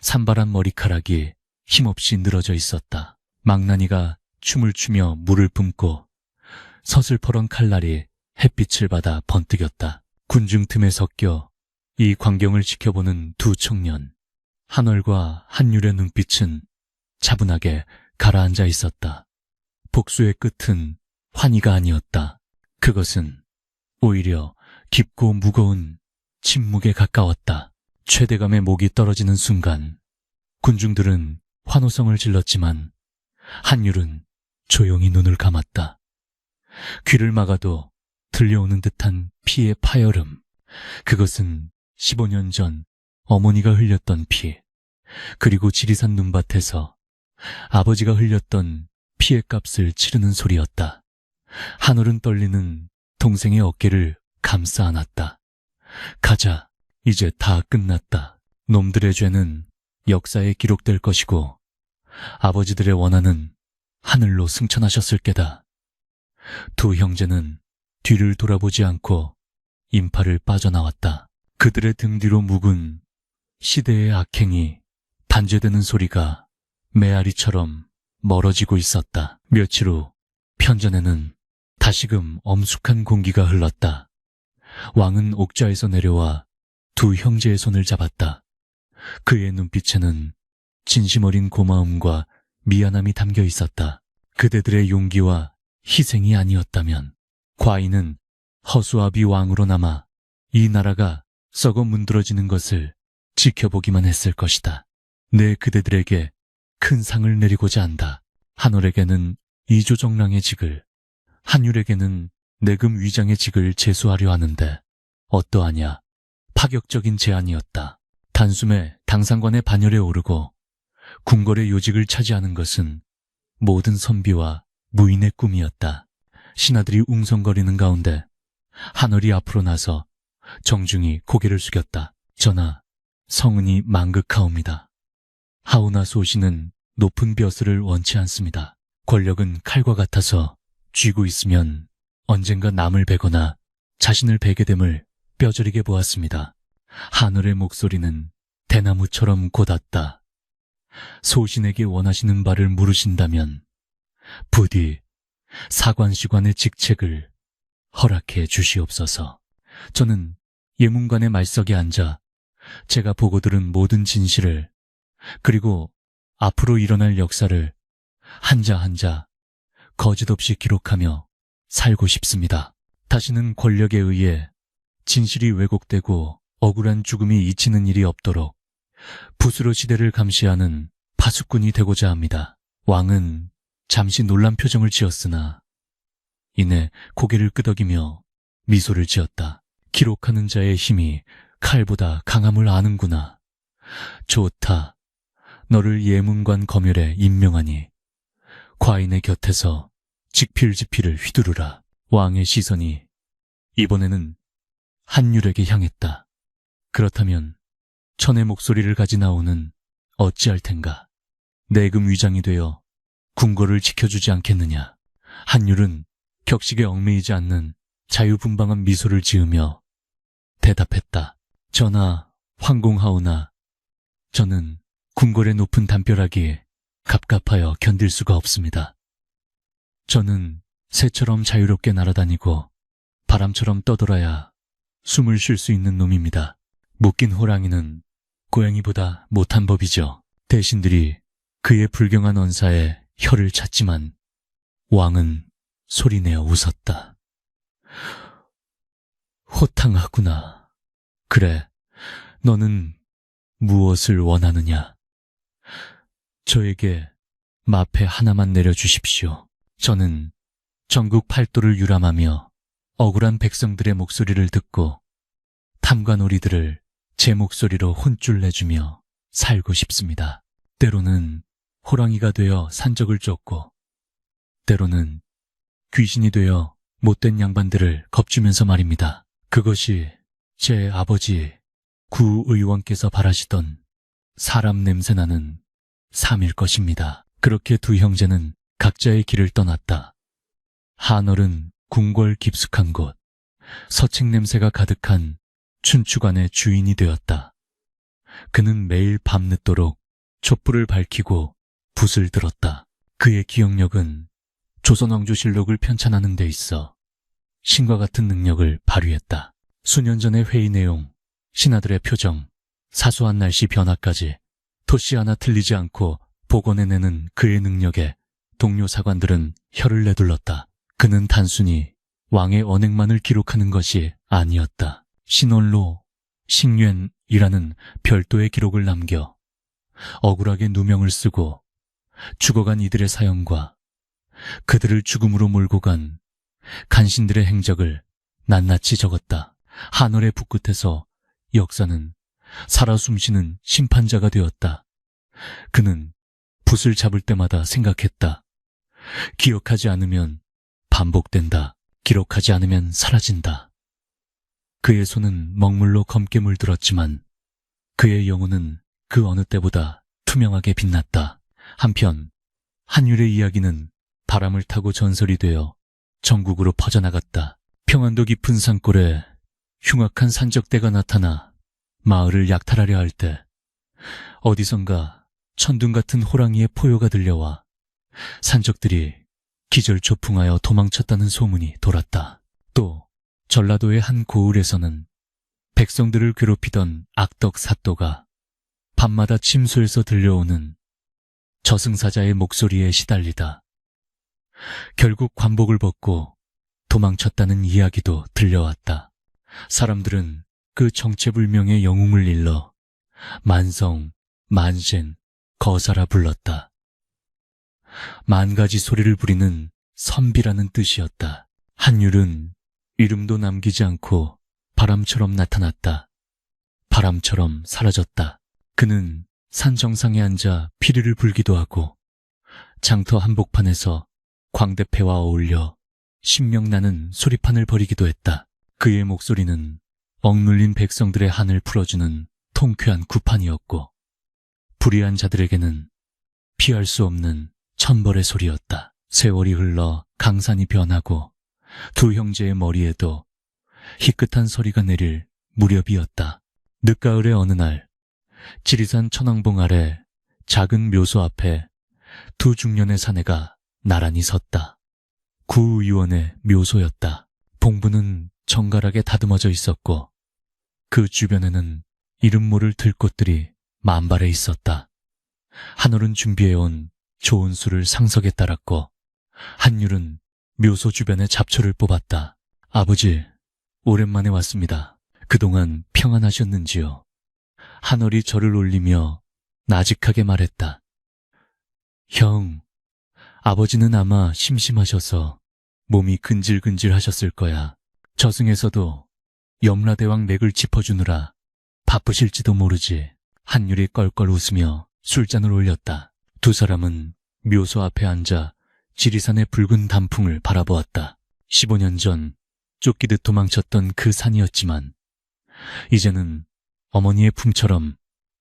산발한 머리카락이 힘없이 늘어져 있었다. 망나니가 춤을 추며 물을 뿜고 서슬퍼런 칼날이 햇빛을 받아 번뜩였다. 군중 틈에 섞여 이 광경을 지켜보는 두 청년, 한올과 한율의 눈빛은 차분하게 가라앉아 있었다. 복수의 끝은 환희가 아니었다. 그것은 오히려 깊고 무거운 침묵에 가까웠다. 최대감의 목이 떨어지는 순간 군중들은 환호성을 질렀지만 한율은 조용히 눈을 감았다. 귀를 막아도 들려오는 듯한 피의 파열음. 그것은 15년 전 어머니가 흘렸던 피, 그리고 지리산 눈밭에서 아버지가 흘렸던 피의 값을 치르는 소리였다. 한올은 떨리는 동생의 어깨를 감싸 안았다. 가자, 이제 다 끝났다. 놈들의 죄는 역사에 기록될 것이고 아버지들의 원한은 하늘로 승천하셨을 게다. 두 형제는 뒤를 돌아보지 않고 인파를 빠져나왔다. 그들의 등 뒤로 묵은 시대의 악행이 단죄되는 소리가 메아리처럼 멀어지고 있었다. 며칠 후 편전에는 다시금 엄숙한 공기가 흘렀다. 왕은 옥좌에서 내려와 두 형제의 손을 잡았다. 그의 눈빛에는 진심 어린 고마움과 미안함이 담겨 있었다. 그대들의 용기와 희생이 아니었다면 과인은 허수아비 왕으로 남아 이 나라가 썩어 문드러지는 것을 지켜보기만 했을 것이다. 내 그대들에게 큰 상을 내리고자 한다. 한올에게는 이조정랑의 직을, 한율에게는 내금 위장의 직을 제수하려 하는데 어떠하냐. 파격적인 제안이었다. 단숨에 당상관의 반열에 오르고 궁궐의 요직을 차지하는 것은 모든 선비와 무인의 꿈이었다. 신하들이 웅성거리는 가운데 한올이 앞으로 나서 정중히 고개를 숙였다. 전하, 성은이 망극하옵니다. 하오나 소신은 높은 벼슬을 원치 않습니다. 권력은 칼과 같아서 쥐고 있으면 언젠가 남을 베거나 자신을 베게 됨을 뼈저리게 보았습니다. 한올의 목소리는 대나무처럼 곧았다. 소신에게 원하시는 바를 물으신다면 부디 사관시관의 직책을 허락해 주시옵소서. 저는 예문관의 말석에 앉아 제가 보고 들은 모든 진실을, 그리고 앞으로 일어날 역사를 한자 한자 거짓없이 기록하며 살고 싶습니다. 다시는 권력에 의해 진실이 왜곡되고 억울한 죽음이 잊히는 일이 없도록 붓으로 시대를 감시하는 파수꾼이 되고자 합니다. 왕은 잠시 놀란 표정을 지었으나 이내 고개를 끄덕이며 미소를 지었다. 기록하는 자의 힘이 칼보다 감을 아는구나. 좋다. 너를 예문관 검열에 임명하니 과인의 곁에서 직필지필을 휘두르라. 왕의 시선이 이번에는 한율에게 향했다. 그렇다면 천의 목소리를 가지 나오는 어찌할 텐가. 내금 위장이 되어 궁궐을 지켜주지 않겠느냐. 한율은 격식에 얽매이지 않는 자유분방한 미소를 지으며 대답했다. 전하, 황공하오나 저는 궁궐의 높은 담벼락이 갑갑하여 견딜 수가 없습니다. 저는 새처럼 자유롭게 날아다니고 바람처럼 떠돌아야 숨을 쉴 수 있는 놈입니다. 묶인 호랑이는 고양이보다 못한 법이죠. 대신들이 그의 불경한 언사에 혀를 찼지만 왕은 소리내어 웃었다. 호탕하구나. 그래, 너는 무엇을 원하느냐? 저에게 마패 하나만 내려주십시오. 저는 전국 팔도를 유람하며 억울한 백성들의 목소리를 듣고 탐관오리들을 제 목소리로 혼쭐 내주며 살고 싶습니다. 때로는 호랑이가 되어 산적을 쫓고 때로는 귀신이 되어 못된 양반들을 겁주면서 말입니다. 그것이 제 아버지 구의원께서 바라시던 사람 냄새나는 삶일 것입니다. 그렇게 두 형제는 각자의 길을 떠났다. 한얼은 궁궐 깊숙한 곳, 서책 냄새가 가득한 춘추관의 주인이 되었다. 그는 매일 밤늦도록 촛불을 밝히고 붓을 들었다. 그의 기억력은 조선왕조실록을 편찬하는 데 있어 신과 같은 능력을 발휘했다. 수년 전의 회의 내용, 신하들의 표정, 사소한 날씨 변화까지 토시 하나 틀리지 않고 복원해내는 그의 능력에 동료 사관들은 혀를 내둘렀다. 그는 단순히 왕의 언행만을 기록하는 것이 아니었다. 신월로, 식년이라는 별도의 기록을 남겨 억울하게 누명을 쓰고 죽어간 이들의 사연과 그들을 죽음으로 몰고 간 간신들의 행적을 낱낱이 적었다. 한월의 붓끝에서 역사는 살아 숨쉬는 심판자가 되었다. 그는 붓을 잡을 때마다 생각했다. 기억하지 않으면 반복된다. 기록하지 않으면 사라진다. 그의 손은 먹물로 검게 물들었지만 그의 영혼은 그 어느 때보다 투명하게 빛났다. 한편 한율의 이야기는 바람을 타고 전설이 되어 전국으로 퍼져나갔다. 평안도 깊은 산골에 흉악한 산적대가 나타나 마을을 약탈하려 할 때 어디선가 천둥 같은 호랑이의 포효가 들려와 산적들이 기절초풍하여 도망쳤다는 소문이 돌았다. 또 전라도의 한 고을에서는 백성들을 괴롭히던 악덕 사또가 밤마다 침소에서 들려오는 저승사자의 목소리에 시달리다 결국 관복을 벗고 도망쳤다는 이야기도 들려왔다. 사람들은 그 정체불명의 영웅을 일러 만성, 만센, 거사라 불렀다. 만가지 소리를 부리는 선비라는 뜻이었다. 한율은 이름도 남기지 않고 바람처럼 나타났다. 바람처럼 사라졌다. 그는 산 정상에 앉아 피리를 불기도 하고 장터 한복판에서 광대패와 어울려 신명나는 소리판을 벌이기도 했다. 그의 목소리는 억눌린 백성들의 한을 풀어주는 통쾌한 구판이었고 불의한 자들에게는 피할 수 없는 천벌의 소리였다. 세월이 흘러 강산이 변하고 두 형제의 머리에도 희끗한 서리가 내릴 무렵이었다. 늦가을의 어느 날 지리산 천왕봉 아래 작은 묘소 앞에 두 중년의 사내가 나란히 섰다. 구의원의 묘소였다. 봉부는 정갈하게 다듬어져 있었고 그 주변에는 이름 모를 들꽃들이 만발해 있었다. 한올은 준비해온 좋은 술을 상석에 따랐고 한율은 묘소 주변에 잡초를 뽑았다. 아버지, 오랜만에 왔습니다. 그동안 평안하셨는지요? 한월이 저를 올리며 나직하게 말했다. 형, 아버지는 아마 심심하셔서 몸이 근질근질 하셨을 거야. 저승에서도 염라대왕 맥을 짚어주느라 바쁘실지도 모르지. 한율이 껄껄 웃으며 술잔을 올렸다. 두 사람은 묘소 앞에 앉아 지리산의 붉은 단풍을 바라보았다. 15년 전 쫓기듯 도망쳤던 그 산이었지만 이제는 어머니의 품처럼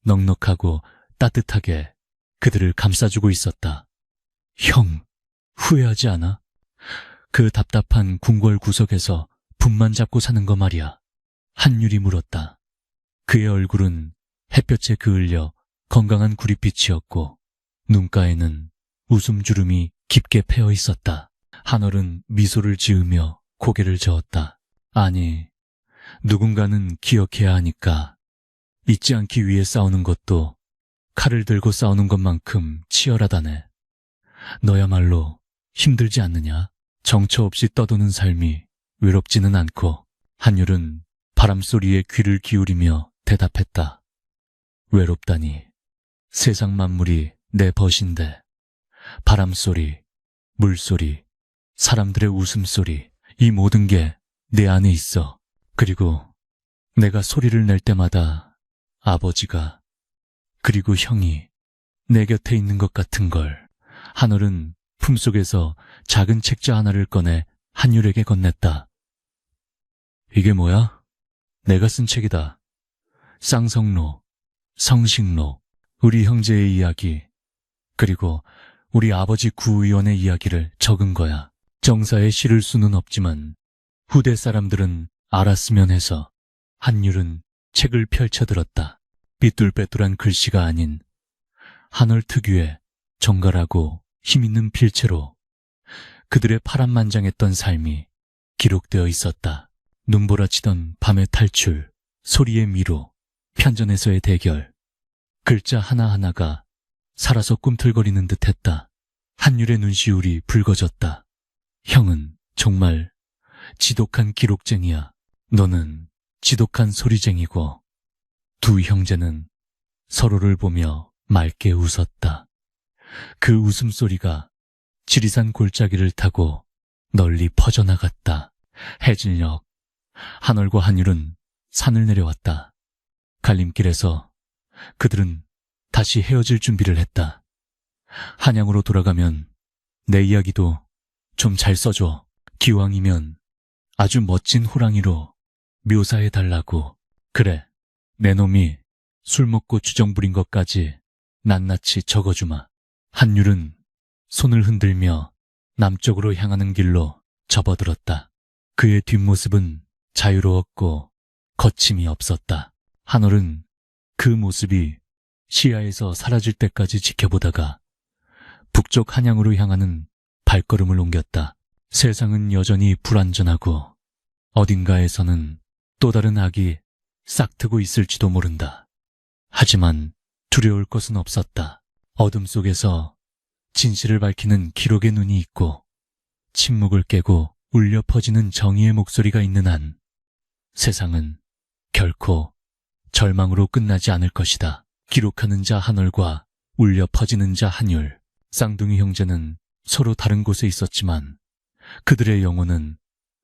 넉넉하고 따뜻하게 그들을 감싸주고 있었다. 형, 후회하지 않아? 그 답답한 궁궐 구석에서 분만 잡고 사는 거 말이야. 한율이 물었다. 그의 얼굴은 햇볕에 그을려 건강한 구릿빛이었고 눈가에는 웃음주름이 깊게 패어 있었다. 한월은 미소를 지으며 고개를 저었다. 아니, 누군가는 기억해야 하니까 잊지 않기 위해 싸우는 것도 칼을 들고 싸우는 것만큼 치열하다네. 너야말로 힘들지 않느냐? 정처 없이 떠도는 삶이 외롭지는 않고. 한율은 바람소리에 귀를 기울이며 대답했다. 외롭다니. 세상 만물이 내 벗인데 바람소리, 물소리, 사람들의 웃음소리, 이 모든 게 내 안에 있어. 그리고 내가 소리를 낼 때마다 아버지가 그리고 형이 내 곁에 있는 것 같은 걸. 한월은 품속에서 작은 책자 하나를 꺼내 한율에게 건넸다. 이게 뭐야? 내가 쓴 책이다. 쌍성로, 성식로, 우리 형제의 이야기, 그리고 우리 아버지 구의원의 이야기를 적은 거야. 정사에 실을 수는 없지만 후대 사람들은 알았으면 해서. 한율은 책을 펼쳐들었다. 삐뚤빼뚤한 글씨가 아닌 한월 특유의 정갈하고 힘있는 필체로 그들의 파란만장했던 삶이 기록되어 있었다. 눈보라치던 밤의 탈출, 소리의 미로, 편전에서의 대결, 글자 하나하나가 살아서 꿈틀거리는 듯했다. 한율의 눈시울이 붉어졌다. 형은 정말 지독한 기록쟁이야. 너는 지독한 소리쟁이고. 두 형제는 서로를 보며 맑게 웃었다. 그 웃음소리가 지리산 골짜기를 타고 널리 퍼져나갔다. 해질녘 한월과 한율은 산을 내려왔다. 갈림길에서 그들은 다시 헤어질 준비를 했다. 한양으로 돌아가면 내 이야기도 좀 잘 써줘. 기왕이면 아주 멋진 호랑이로 묘사해달라고. 그래, 내 놈이 술 먹고 주정 부린 것까지 낱낱이 적어주마. 한율은 손을 흔들며 남쪽으로 향하는 길로 접어들었다. 그의 뒷모습은 자유로웠고 거침이 없었다. 한월은 그 모습이 시야에서 사라질 때까지 지켜보다가 북쪽 한양으로 향하는 발걸음을 옮겼다. 세상은 여전히 불안전하고 어딘가에서는 또 다른 악이 싹트고 있을지도 모른다. 하지만 두려울 것은 없었다. 어둠 속에서 진실을 밝히는 기록의 눈이 있고 침묵을 깨고 울려 퍼지는 정의의 목소리가 있는 한 세상은 결코 절망으로 끝나지 않을 것이다. 기록하는 자 한월과 울려 퍼지는 자 한율. 쌍둥이 형제는 서로 다른 곳에 있었지만 그들의 영혼은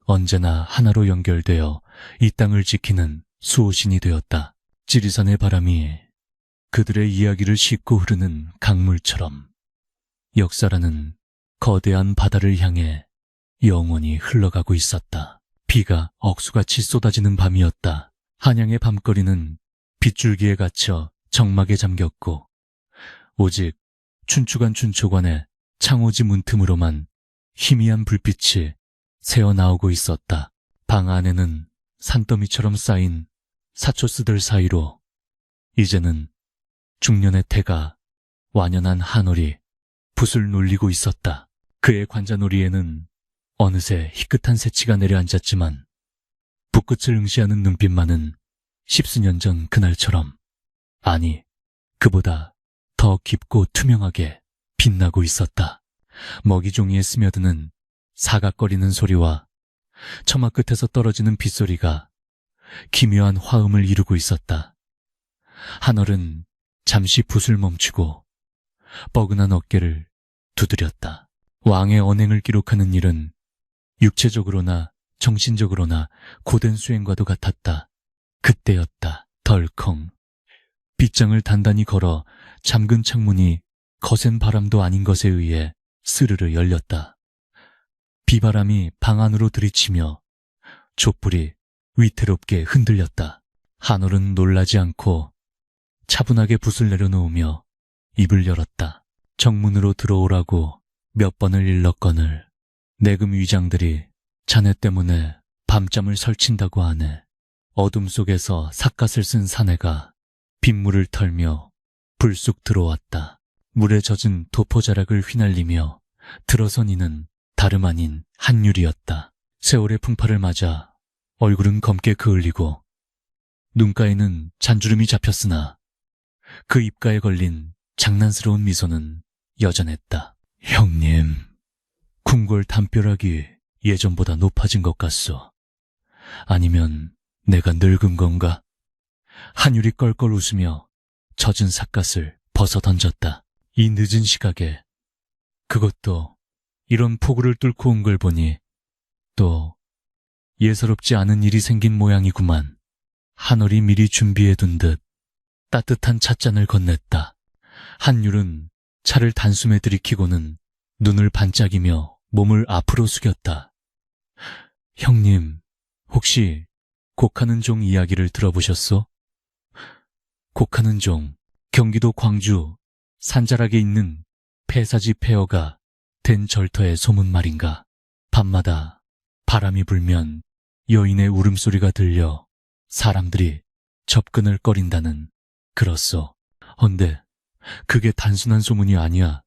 언제나 하나로 연결되어 이 땅을 지키는 수호신이 되었다. 지리산의 바람이 그들의 이야기를 싣고 흐르는 강물처럼 역사라는 거대한 바다를 향해 영원히 흘러가고 있었다. 비가 억수같이 쏟아지는 밤이었다. 한양의 밤거리는 빗줄기에 갇혀 적막에 잠겼고 오직 춘추관 춘초관의 창호지 문틈으로만 희미한 불빛이 새어나오고 있었다. 방 안에는 산더미처럼 쌓인 사초스들 사이로 이제는 중년의 태가 완연한 한월이 붓을 놀리고 있었다. 그의 관자놀이에는 어느새 희끗한 새치가 내려앉았지만 붓끝을 응시하는 눈빛만은 십수년 전 그날처럼, 아니 그보다 더 깊고 투명하게 빛나고 있었다. 먹이종이에 스며드는 사각거리는 소리와 처마 끝에서 떨어지는 빗소리가 기묘한 화음을 이루고 있었다. 한얼은 잠시 붓을 멈추고 뻐근한 어깨를 두드렸다. 왕의 언행을 기록하는 일은 육체적으로나 정신적으로나 고된 수행과도 같았다. 그때였다. 덜컹. 빗장을 단단히 걸어 잠근 창문이 거센 바람도 아닌 것에 의해 스르르 열렸다. 비바람이 방 안으로 들이치며 촛불이 위태롭게 흔들렸다. 한올은 놀라지 않고 차분하게 붓을 내려놓으며 입을 열었다. 정문으로 들어오라고 몇 번을 일렀거늘 내금 위장들이 자네 때문에 밤잠을 설친다고 하네. 어둠 속에서 삿갓을 쓴 사내가 빗물을 털며 불쑥 들어왔다. 물에 젖은 도포자락을 휘날리며 들어선 이는 다름 아닌 한율이었다. 세월의 풍파를 맞아 얼굴은 검게 그을리고 눈가에는 잔주름이 잡혔으나 그 입가에 걸린 장난스러운 미소는 여전했다. 형님, 궁궐 담벼락이 예전보다 높아진 것 같소. 아니면 내가 늙은 건가? 한율이 껄껄 웃으며 젖은 삿갓을 벗어 던졌다. 이 늦은 시각에, 그것도 이런 폭우를 뚫고 온 걸 보니 또 예사롭지 않은 일이 생긴 모양이구만. 한올이 미리 준비해둔 듯 따뜻한 찻잔을 건넸다. 한율은 차를 단숨에 들이키고는 눈을 반짝이며 몸을 앞으로 숙였다. 형님, 혹시 곡하는 종 이야기를 들어보셨소? 곡하는 종, 경기도 광주 산자락에 있는 폐사지 폐허가 된 절터의 소문 말인가. 밤마다 바람이 불면 여인의 울음소리가 들려 사람들이 접근을 꺼린다는 그렇소. 헌데 그게 단순한 소문이 아니야.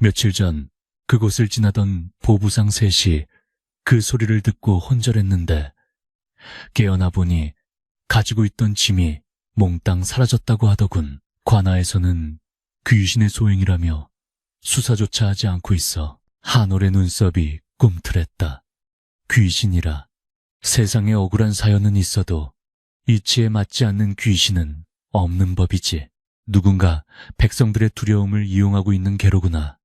며칠 전 그곳을 지나던 보부상 셋이 그 소리를 듣고 혼절했는데 깨어나 보니 가지고 있던 짐이 몽땅 사라졌다고 하더군. 관아에서는 귀신의 소행이라며 수사조차 하지 않고 있어. 한올의 눈썹이 꿈틀했다. 귀신이라. 세상에 억울한 사연은 있어도 이치에 맞지 않는 귀신은 없는 법이지. 누군가 백성들의 두려움을 이용하고 있는 게로구나.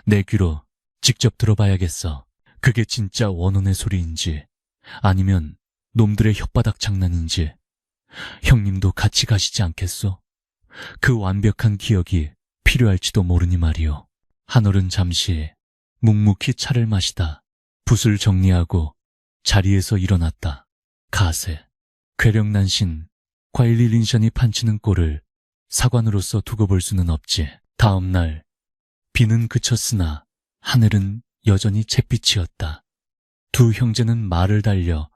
내 귀로 직접 들어봐야겠어. 그게 진짜 원혼의 소리인지 아니면 놈들의 혓바닥 장난인지. 형님도 같이 가시지 않겠소? 그 완벽한 기억이 필요할지도 모르니 말이오. 한올은 잠시 묵묵히 차를 마시다 붓을 정리하고 자리에서 일어났다. 가세, 괴력난신, 과일리린션이 판치는 꼴을 사관으로서 두고 볼 수는 없지. 다음 날 비는 그쳤으나 하늘은 여전히 잿빛이었다. 두 형제는 말을 달려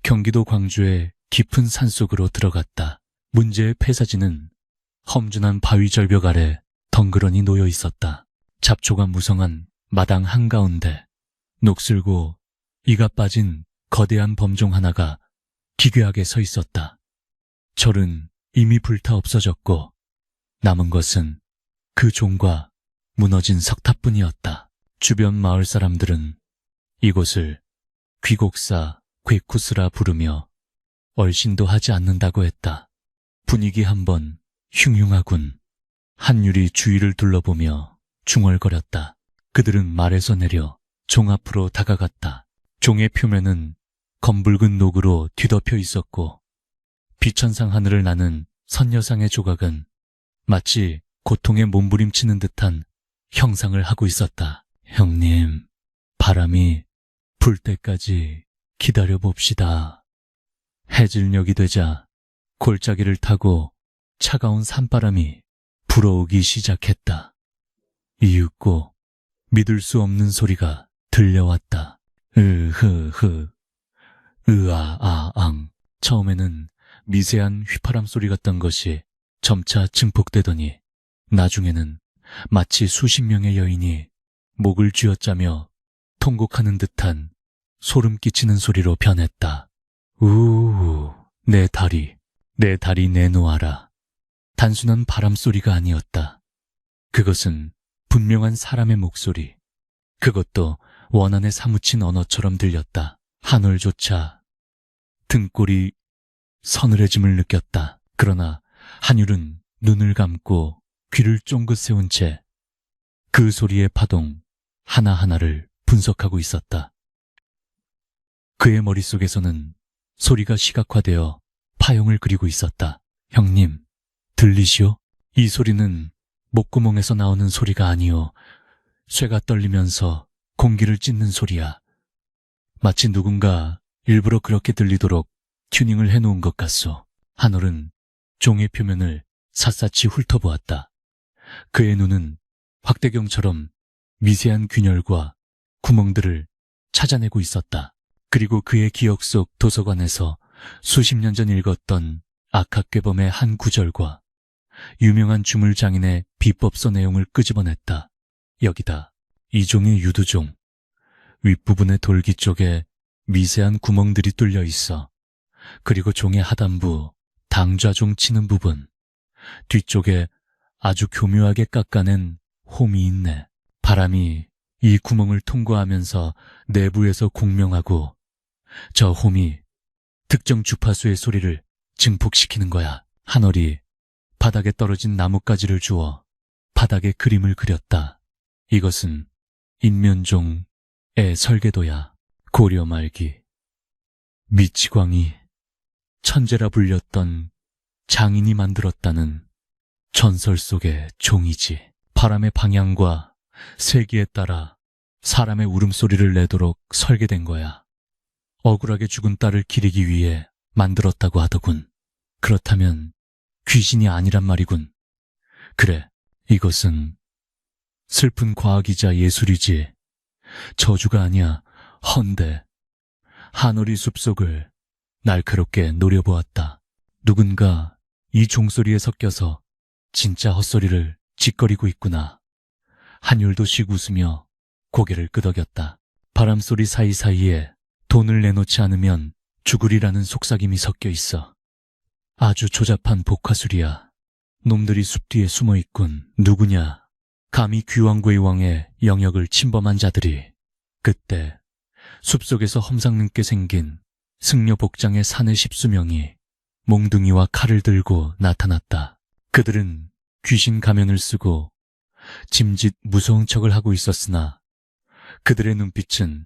경기도 광주의 깊은 산속으로 들어갔다. 문제의 폐사지는 험준한 바위 절벽 아래 덩그러니 놓여 있었다. 잡초가 무성한 마당 한가운데 녹슬고 이가 빠진 거대한 범종 하나가 기괴하게 서 있었다. 절은 이미 불타 없어졌고 남은 것은 그 종과 무너진 석탑뿐이었다. 주변 마을 사람들은 이곳을 귀곡사 괴쿠스라 부르며 얼씬도 하지 않는다고 했다. 분위기 한번 흉흉하군. 한율이 주위를 둘러보며 중얼거렸다. 그들은 말에서 내려 종 앞으로 다가갔다. 종의 표면은 검붉은 녹으로 뒤덮여 있었고 비천상 하늘을 나는 선녀상의 조각은 마치 고통에 몸부림치는 듯한 형상을 하고 있었다. 형님, 바람이 불 때까지 기다려봅시다. 해질녘이 되자 골짜기를 타고 차가운 산바람이 불어오기 시작했다. 이윽고 믿을 수 없는 소리가 들려왔다. 으흐흐, 으아아앙. 처음에는 미세한 휘파람 소리 같던 것이 점차 증폭되더니 나중에는 마치 수십 명의 여인이 목을 쥐어짜며 통곡하는 듯한 소름 끼치는 소리로 변했다. 우우, 내 다리 내놓아라. 단순한 바람소리가 아니었다. 그것은 분명한 사람의 목소리. 그것도 원한에 사무친 언어처럼 들렸다. 한올조차 등골이 서늘해짐을 느꼈다. 그러나 한율은 눈을 감고 귀를 쫑긋 세운 채 그 소리의 파동 하나하나를 분석하고 있었다. 그의 머릿속에서는 소리가 시각화되어 파형을 그리고 있었다. 형님, 들리시오? 이 소리는 목구멍에서 나오는 소리가 아니오. 쇠가 떨리면서 공기를 찢는 소리야. 마치 누군가 일부러 그렇게 들리도록 튜닝을 해놓은 것 같소. 한올은 종의 표면을 샅샅이 훑어보았다. 그의 눈은 확대경처럼 미세한 균열과 구멍들을 찾아내고 있었다. 그리고 그의 기억 속 도서관에서 수십 년 전 읽었던 악학괴범의 한 구절과 유명한 주물장인의 비법서 내용을 끄집어냈다. 여기다. 이 종의 유두종. 윗부분의 돌기 쪽에 미세한 구멍들이 뚫려 있어. 그리고 종의 하단부, 당좌종 치는 부분. 뒤쪽에 아주 교묘하게 깎아낸 홈이 있네. 바람이 이 구멍을 통과하면서 내부에서 공명하고 저 홈이 특정 주파수의 소리를 증폭시키는 거야. 한올이 바닥에 떨어진 나뭇가지를 주워 바닥에 그림을 그렸다. 이것은 인면종의 설계도야. 고려 말기 미치광이 천재라 불렸던 장인이 만들었다는 전설 속의 종이지. 바람의 방향과 세기에 따라 사람의 울음소리를 내도록 설계된 거야. 억울하게 죽은 딸을 기리기 위해 만들었다고 하더군. 그렇다면 귀신이 아니란 말이군. 그래, 이것은 슬픈 과학이자 예술이지. 저주가 아니야. 헌데. 한올이 숲속을 날카롭게 노려보았다. 누군가 이 종소리에 섞여서 진짜 헛소리를 짓거리고 있구나. 한율도 씩 웃으며 고개를 끄덕였다. 바람소리 사이사이에 돈을 내놓지 않으면 죽으리라는 속삭임이 섞여 있어. 아주 조잡한 복화술이야. 놈들이 숲 뒤에 숨어 있군. 누구냐? 감히 귀왕고의 왕의 영역을 침범한 자들이. 그때 숲속에서 험상궂게 생긴 승려 복장의 사내 10수명이 몽둥이와 칼을 들고 나타났다. 그들은 귀신 가면을 쓰고 짐짓 무서운 척을 하고 있었으나 그들의 눈빛은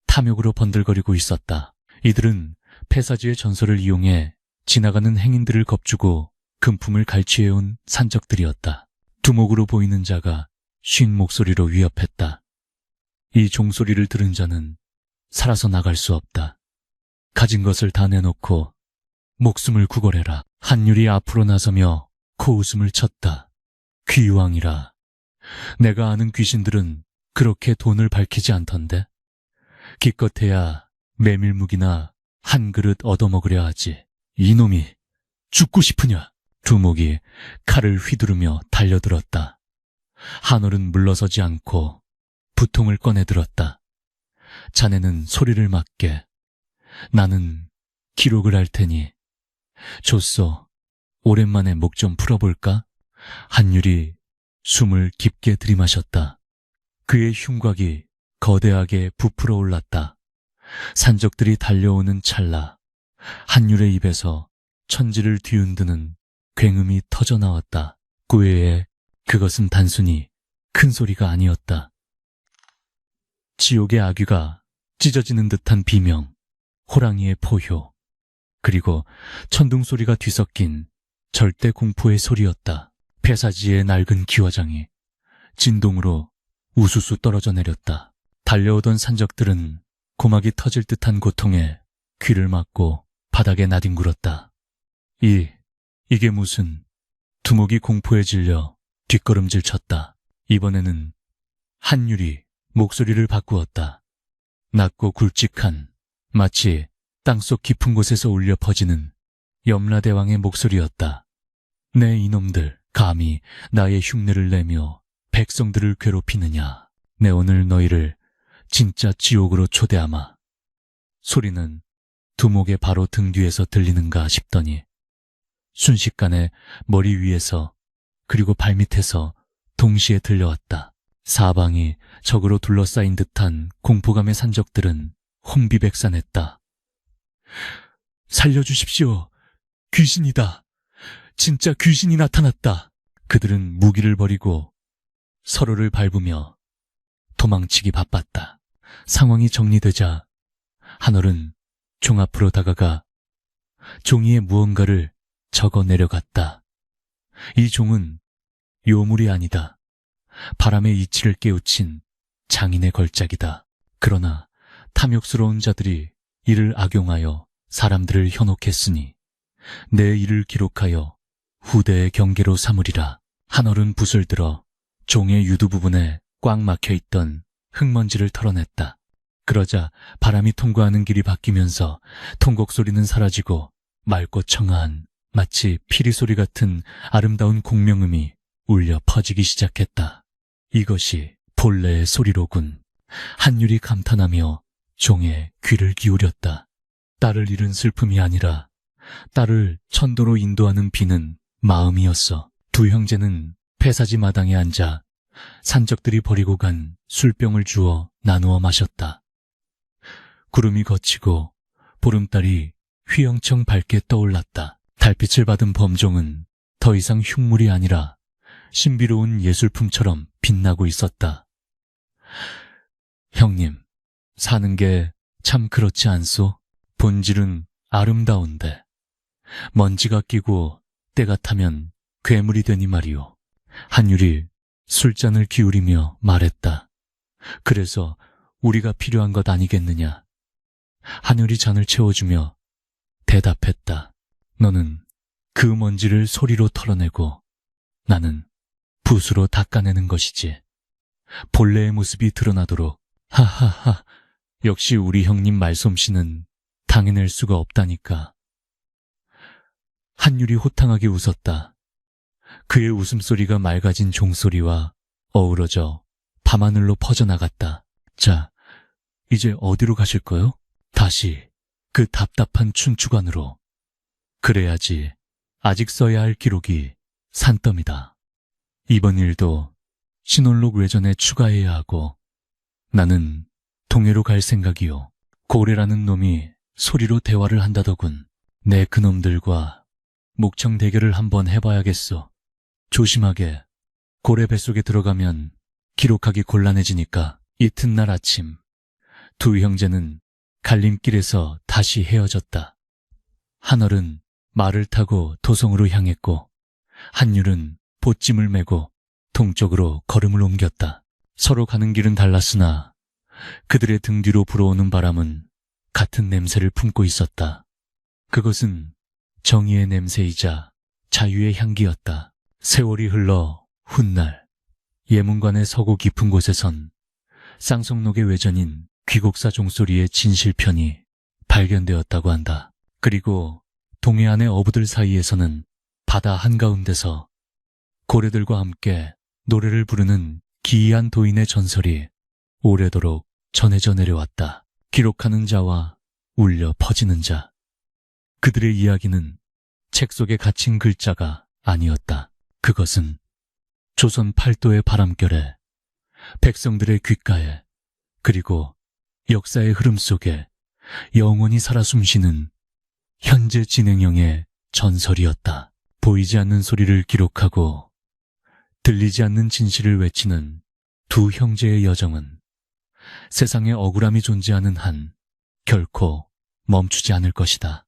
탐욕으로 번들거리고 있었다. 이들은 폐사지의 전설을 이용해 지나가는 행인들을 겁주고 금품을 갈취해온 산적들이었다. 두목으로 보이는 자가 쉰 목소리로 위협했다. 이 종소리를 들은 자는 살아서 나갈 수 없다. 가진 것을 다 내놓고 목숨을 구걸해라. 한율이 앞으로 나서며 코웃음을 쳤다. 귀왕이라. 내가 아는 귀신들은 그렇게 돈을 밝히지 않던데. 기껏해야 메밀묵이나 한 그릇 얻어먹으려 하지. 이놈이 죽고 싶으냐? 두목이 칼을 휘두르며 달려들었다. 한올은 물러서지 않고 부통을 꺼내들었다. 자네는 소리를 막게. 나는 기록을 할 테니. 좋소. 오랜만에 목 좀 풀어볼까? 한율이 숨을 깊게 들이마셨다. 그의 흉곽이 거대하게 부풀어 올랐다. 산적들이 달려오는 찰나 한율의 입에서 천지를 뒤흔드는 굉음이 터져나왔다. 그 외에 그것은 단순히 큰 소리가 아니었다. 지옥의 아귀가 찢어지는 듯한 비명, 호랑이의 포효, 그리고 천둥소리가 뒤섞인 절대 공포의 소리였다. 폐사지의 낡은 기와장이 진동으로 우수수 떨어져 내렸다. 달려오던 산적들은 고막이 터질 듯한 고통에 귀를 막고 바닥에 나뒹굴었다. 이게 무슨... 두목이 공포에 질려 뒷걸음질 쳤다. 이번에는 한율이 목소리를 바꾸었다. 낮고 굵직한, 마치 땅속 깊은 곳에서 울려 퍼지는 염라대왕의 목소리였다. 내 이놈들, 감히 나의 흉내를 내며 백성들을 괴롭히느냐. 내 오늘 너희를 진짜 지옥으로 초대하마. 소리는 두목의 바로 등 뒤에서 들리는가 싶더니 순식간에 머리 위에서 그리고 발밑에서 동시에 들려왔다. 사방이 적으로 둘러싸인 듯한 공포감의 산적들은 혼비백산했다. 살려주십시오. 귀신이다. 진짜 귀신이 나타났다. 그들은 무기를 버리고 서로를 밟으며 도망치기 바빴다. 상황이 정리되자 한올은 종 앞으로 다가가 종이에 무언가를 적어 내려갔다. 이 종은 요물이 아니다. 바람의 이치를 깨우친 장인의 걸작이다. 그러나 탐욕스러운 자들이 이를 악용하여 사람들을 현혹했으니 내 일을 기록하여 후대의 경계로 삼으리라. 한올은 붓을 들어 종의 유두 부분에 꽉 막혀있던 흙먼지를 털어냈다. 그러자 바람이 통과하는 길이 바뀌면서 통곡 소리는 사라지고 맑고 청아한 마치 피리 소리 같은 아름다운 공명음이 울려 퍼지기 시작했다. 이것이 본래의 소리로군. 한율이 감탄하며 종의 귀를 기울였다. 딸을 잃은 슬픔이 아니라 딸을 천도로 인도하는 비는 마음이었어. 두 형제는 폐사지 마당에 앉아 산적들이 버리고 간 술병을 주워 나누어 마셨다. 구름이 걷히고 보름달이 휘영청 밝게 떠올랐다. 달빛을 받은 범종은 더 이상 흉물이 아니라 신비로운 예술품처럼 빛나고 있었다. 형님, 사는 게 참 그렇지 않소? 본질은 아름다운데 먼지가 끼고 때가 타면 괴물이 되니 말이오. 한율이 술잔을 기울이며 말했다. 그래서 우리가 필요한 것 아니겠느냐. 한율이 잔을 채워주며 대답했다. 너는 그 먼지를 소리로 털어내고 나는 붓으로 닦아내는 것이지. 본래의 모습이 드러나도록. 하하하, 역시 우리 형님 말솜씨는 당해낼 수가 없다니까. 한율이 호탕하게 웃었다. 그의 웃음소리가 맑아진 종소리와 어우러져 밤하늘로 퍼져나갔다. 자, 이제 어디로 가실까요? 다시 그 답답한 춘추관으로. 그래야지 아직 써야 할 기록이 산더미다. 이번 일도 신혼록 외전에 추가해야 하고 나는 동해로 갈 생각이요. 고래라는 놈이 소리로 대화를 한다더군. 내 그놈들과 목청 대결을 한번 해봐야겠어. 조심하게. 고래 뱃속에 들어가면 기록하기 곤란해지니까. 이튿날 아침 두 형제는 갈림길에서 다시 헤어졌다. 한올은 말을 타고 도성으로 향했고 한율은 보찜을 메고 동쪽으로 걸음을 옮겼다. 서로 가는 길은 달랐으나 그들의 등 뒤로 불어오는 바람은 같은 냄새를 품고 있었다. 그것은 정의의 냄새이자 자유의 향기였다. 세월이 흘러 훗날 예문관의 서고 깊은 곳에선 쌍성록의 외전인 귀곡사 종소리의 진실편이 발견되었다고 한다. 그리고 동해안의 어부들 사이에서는 바다 한가운데서 고래들과 함께 노래를 부르는 기이한 도인의 전설이 오래도록 전해져 내려왔다. 기록하는 자와 울려 퍼지는 자. 그들의 이야기는 책 속에 갇힌 글자가 아니었다. 그것은 조선 팔도의 바람결에 백성들의 귓가에 그리고 역사의 흐름 속에 영원히 살아 숨쉬는 현재 진행형의 전설이었다. 보이지 않는 소리를 기록하고 들리지 않는 진실을 외치는 두 형제의 여정은 세상에 억울함이 존재하는 한 결코 멈추지 않을 것이다.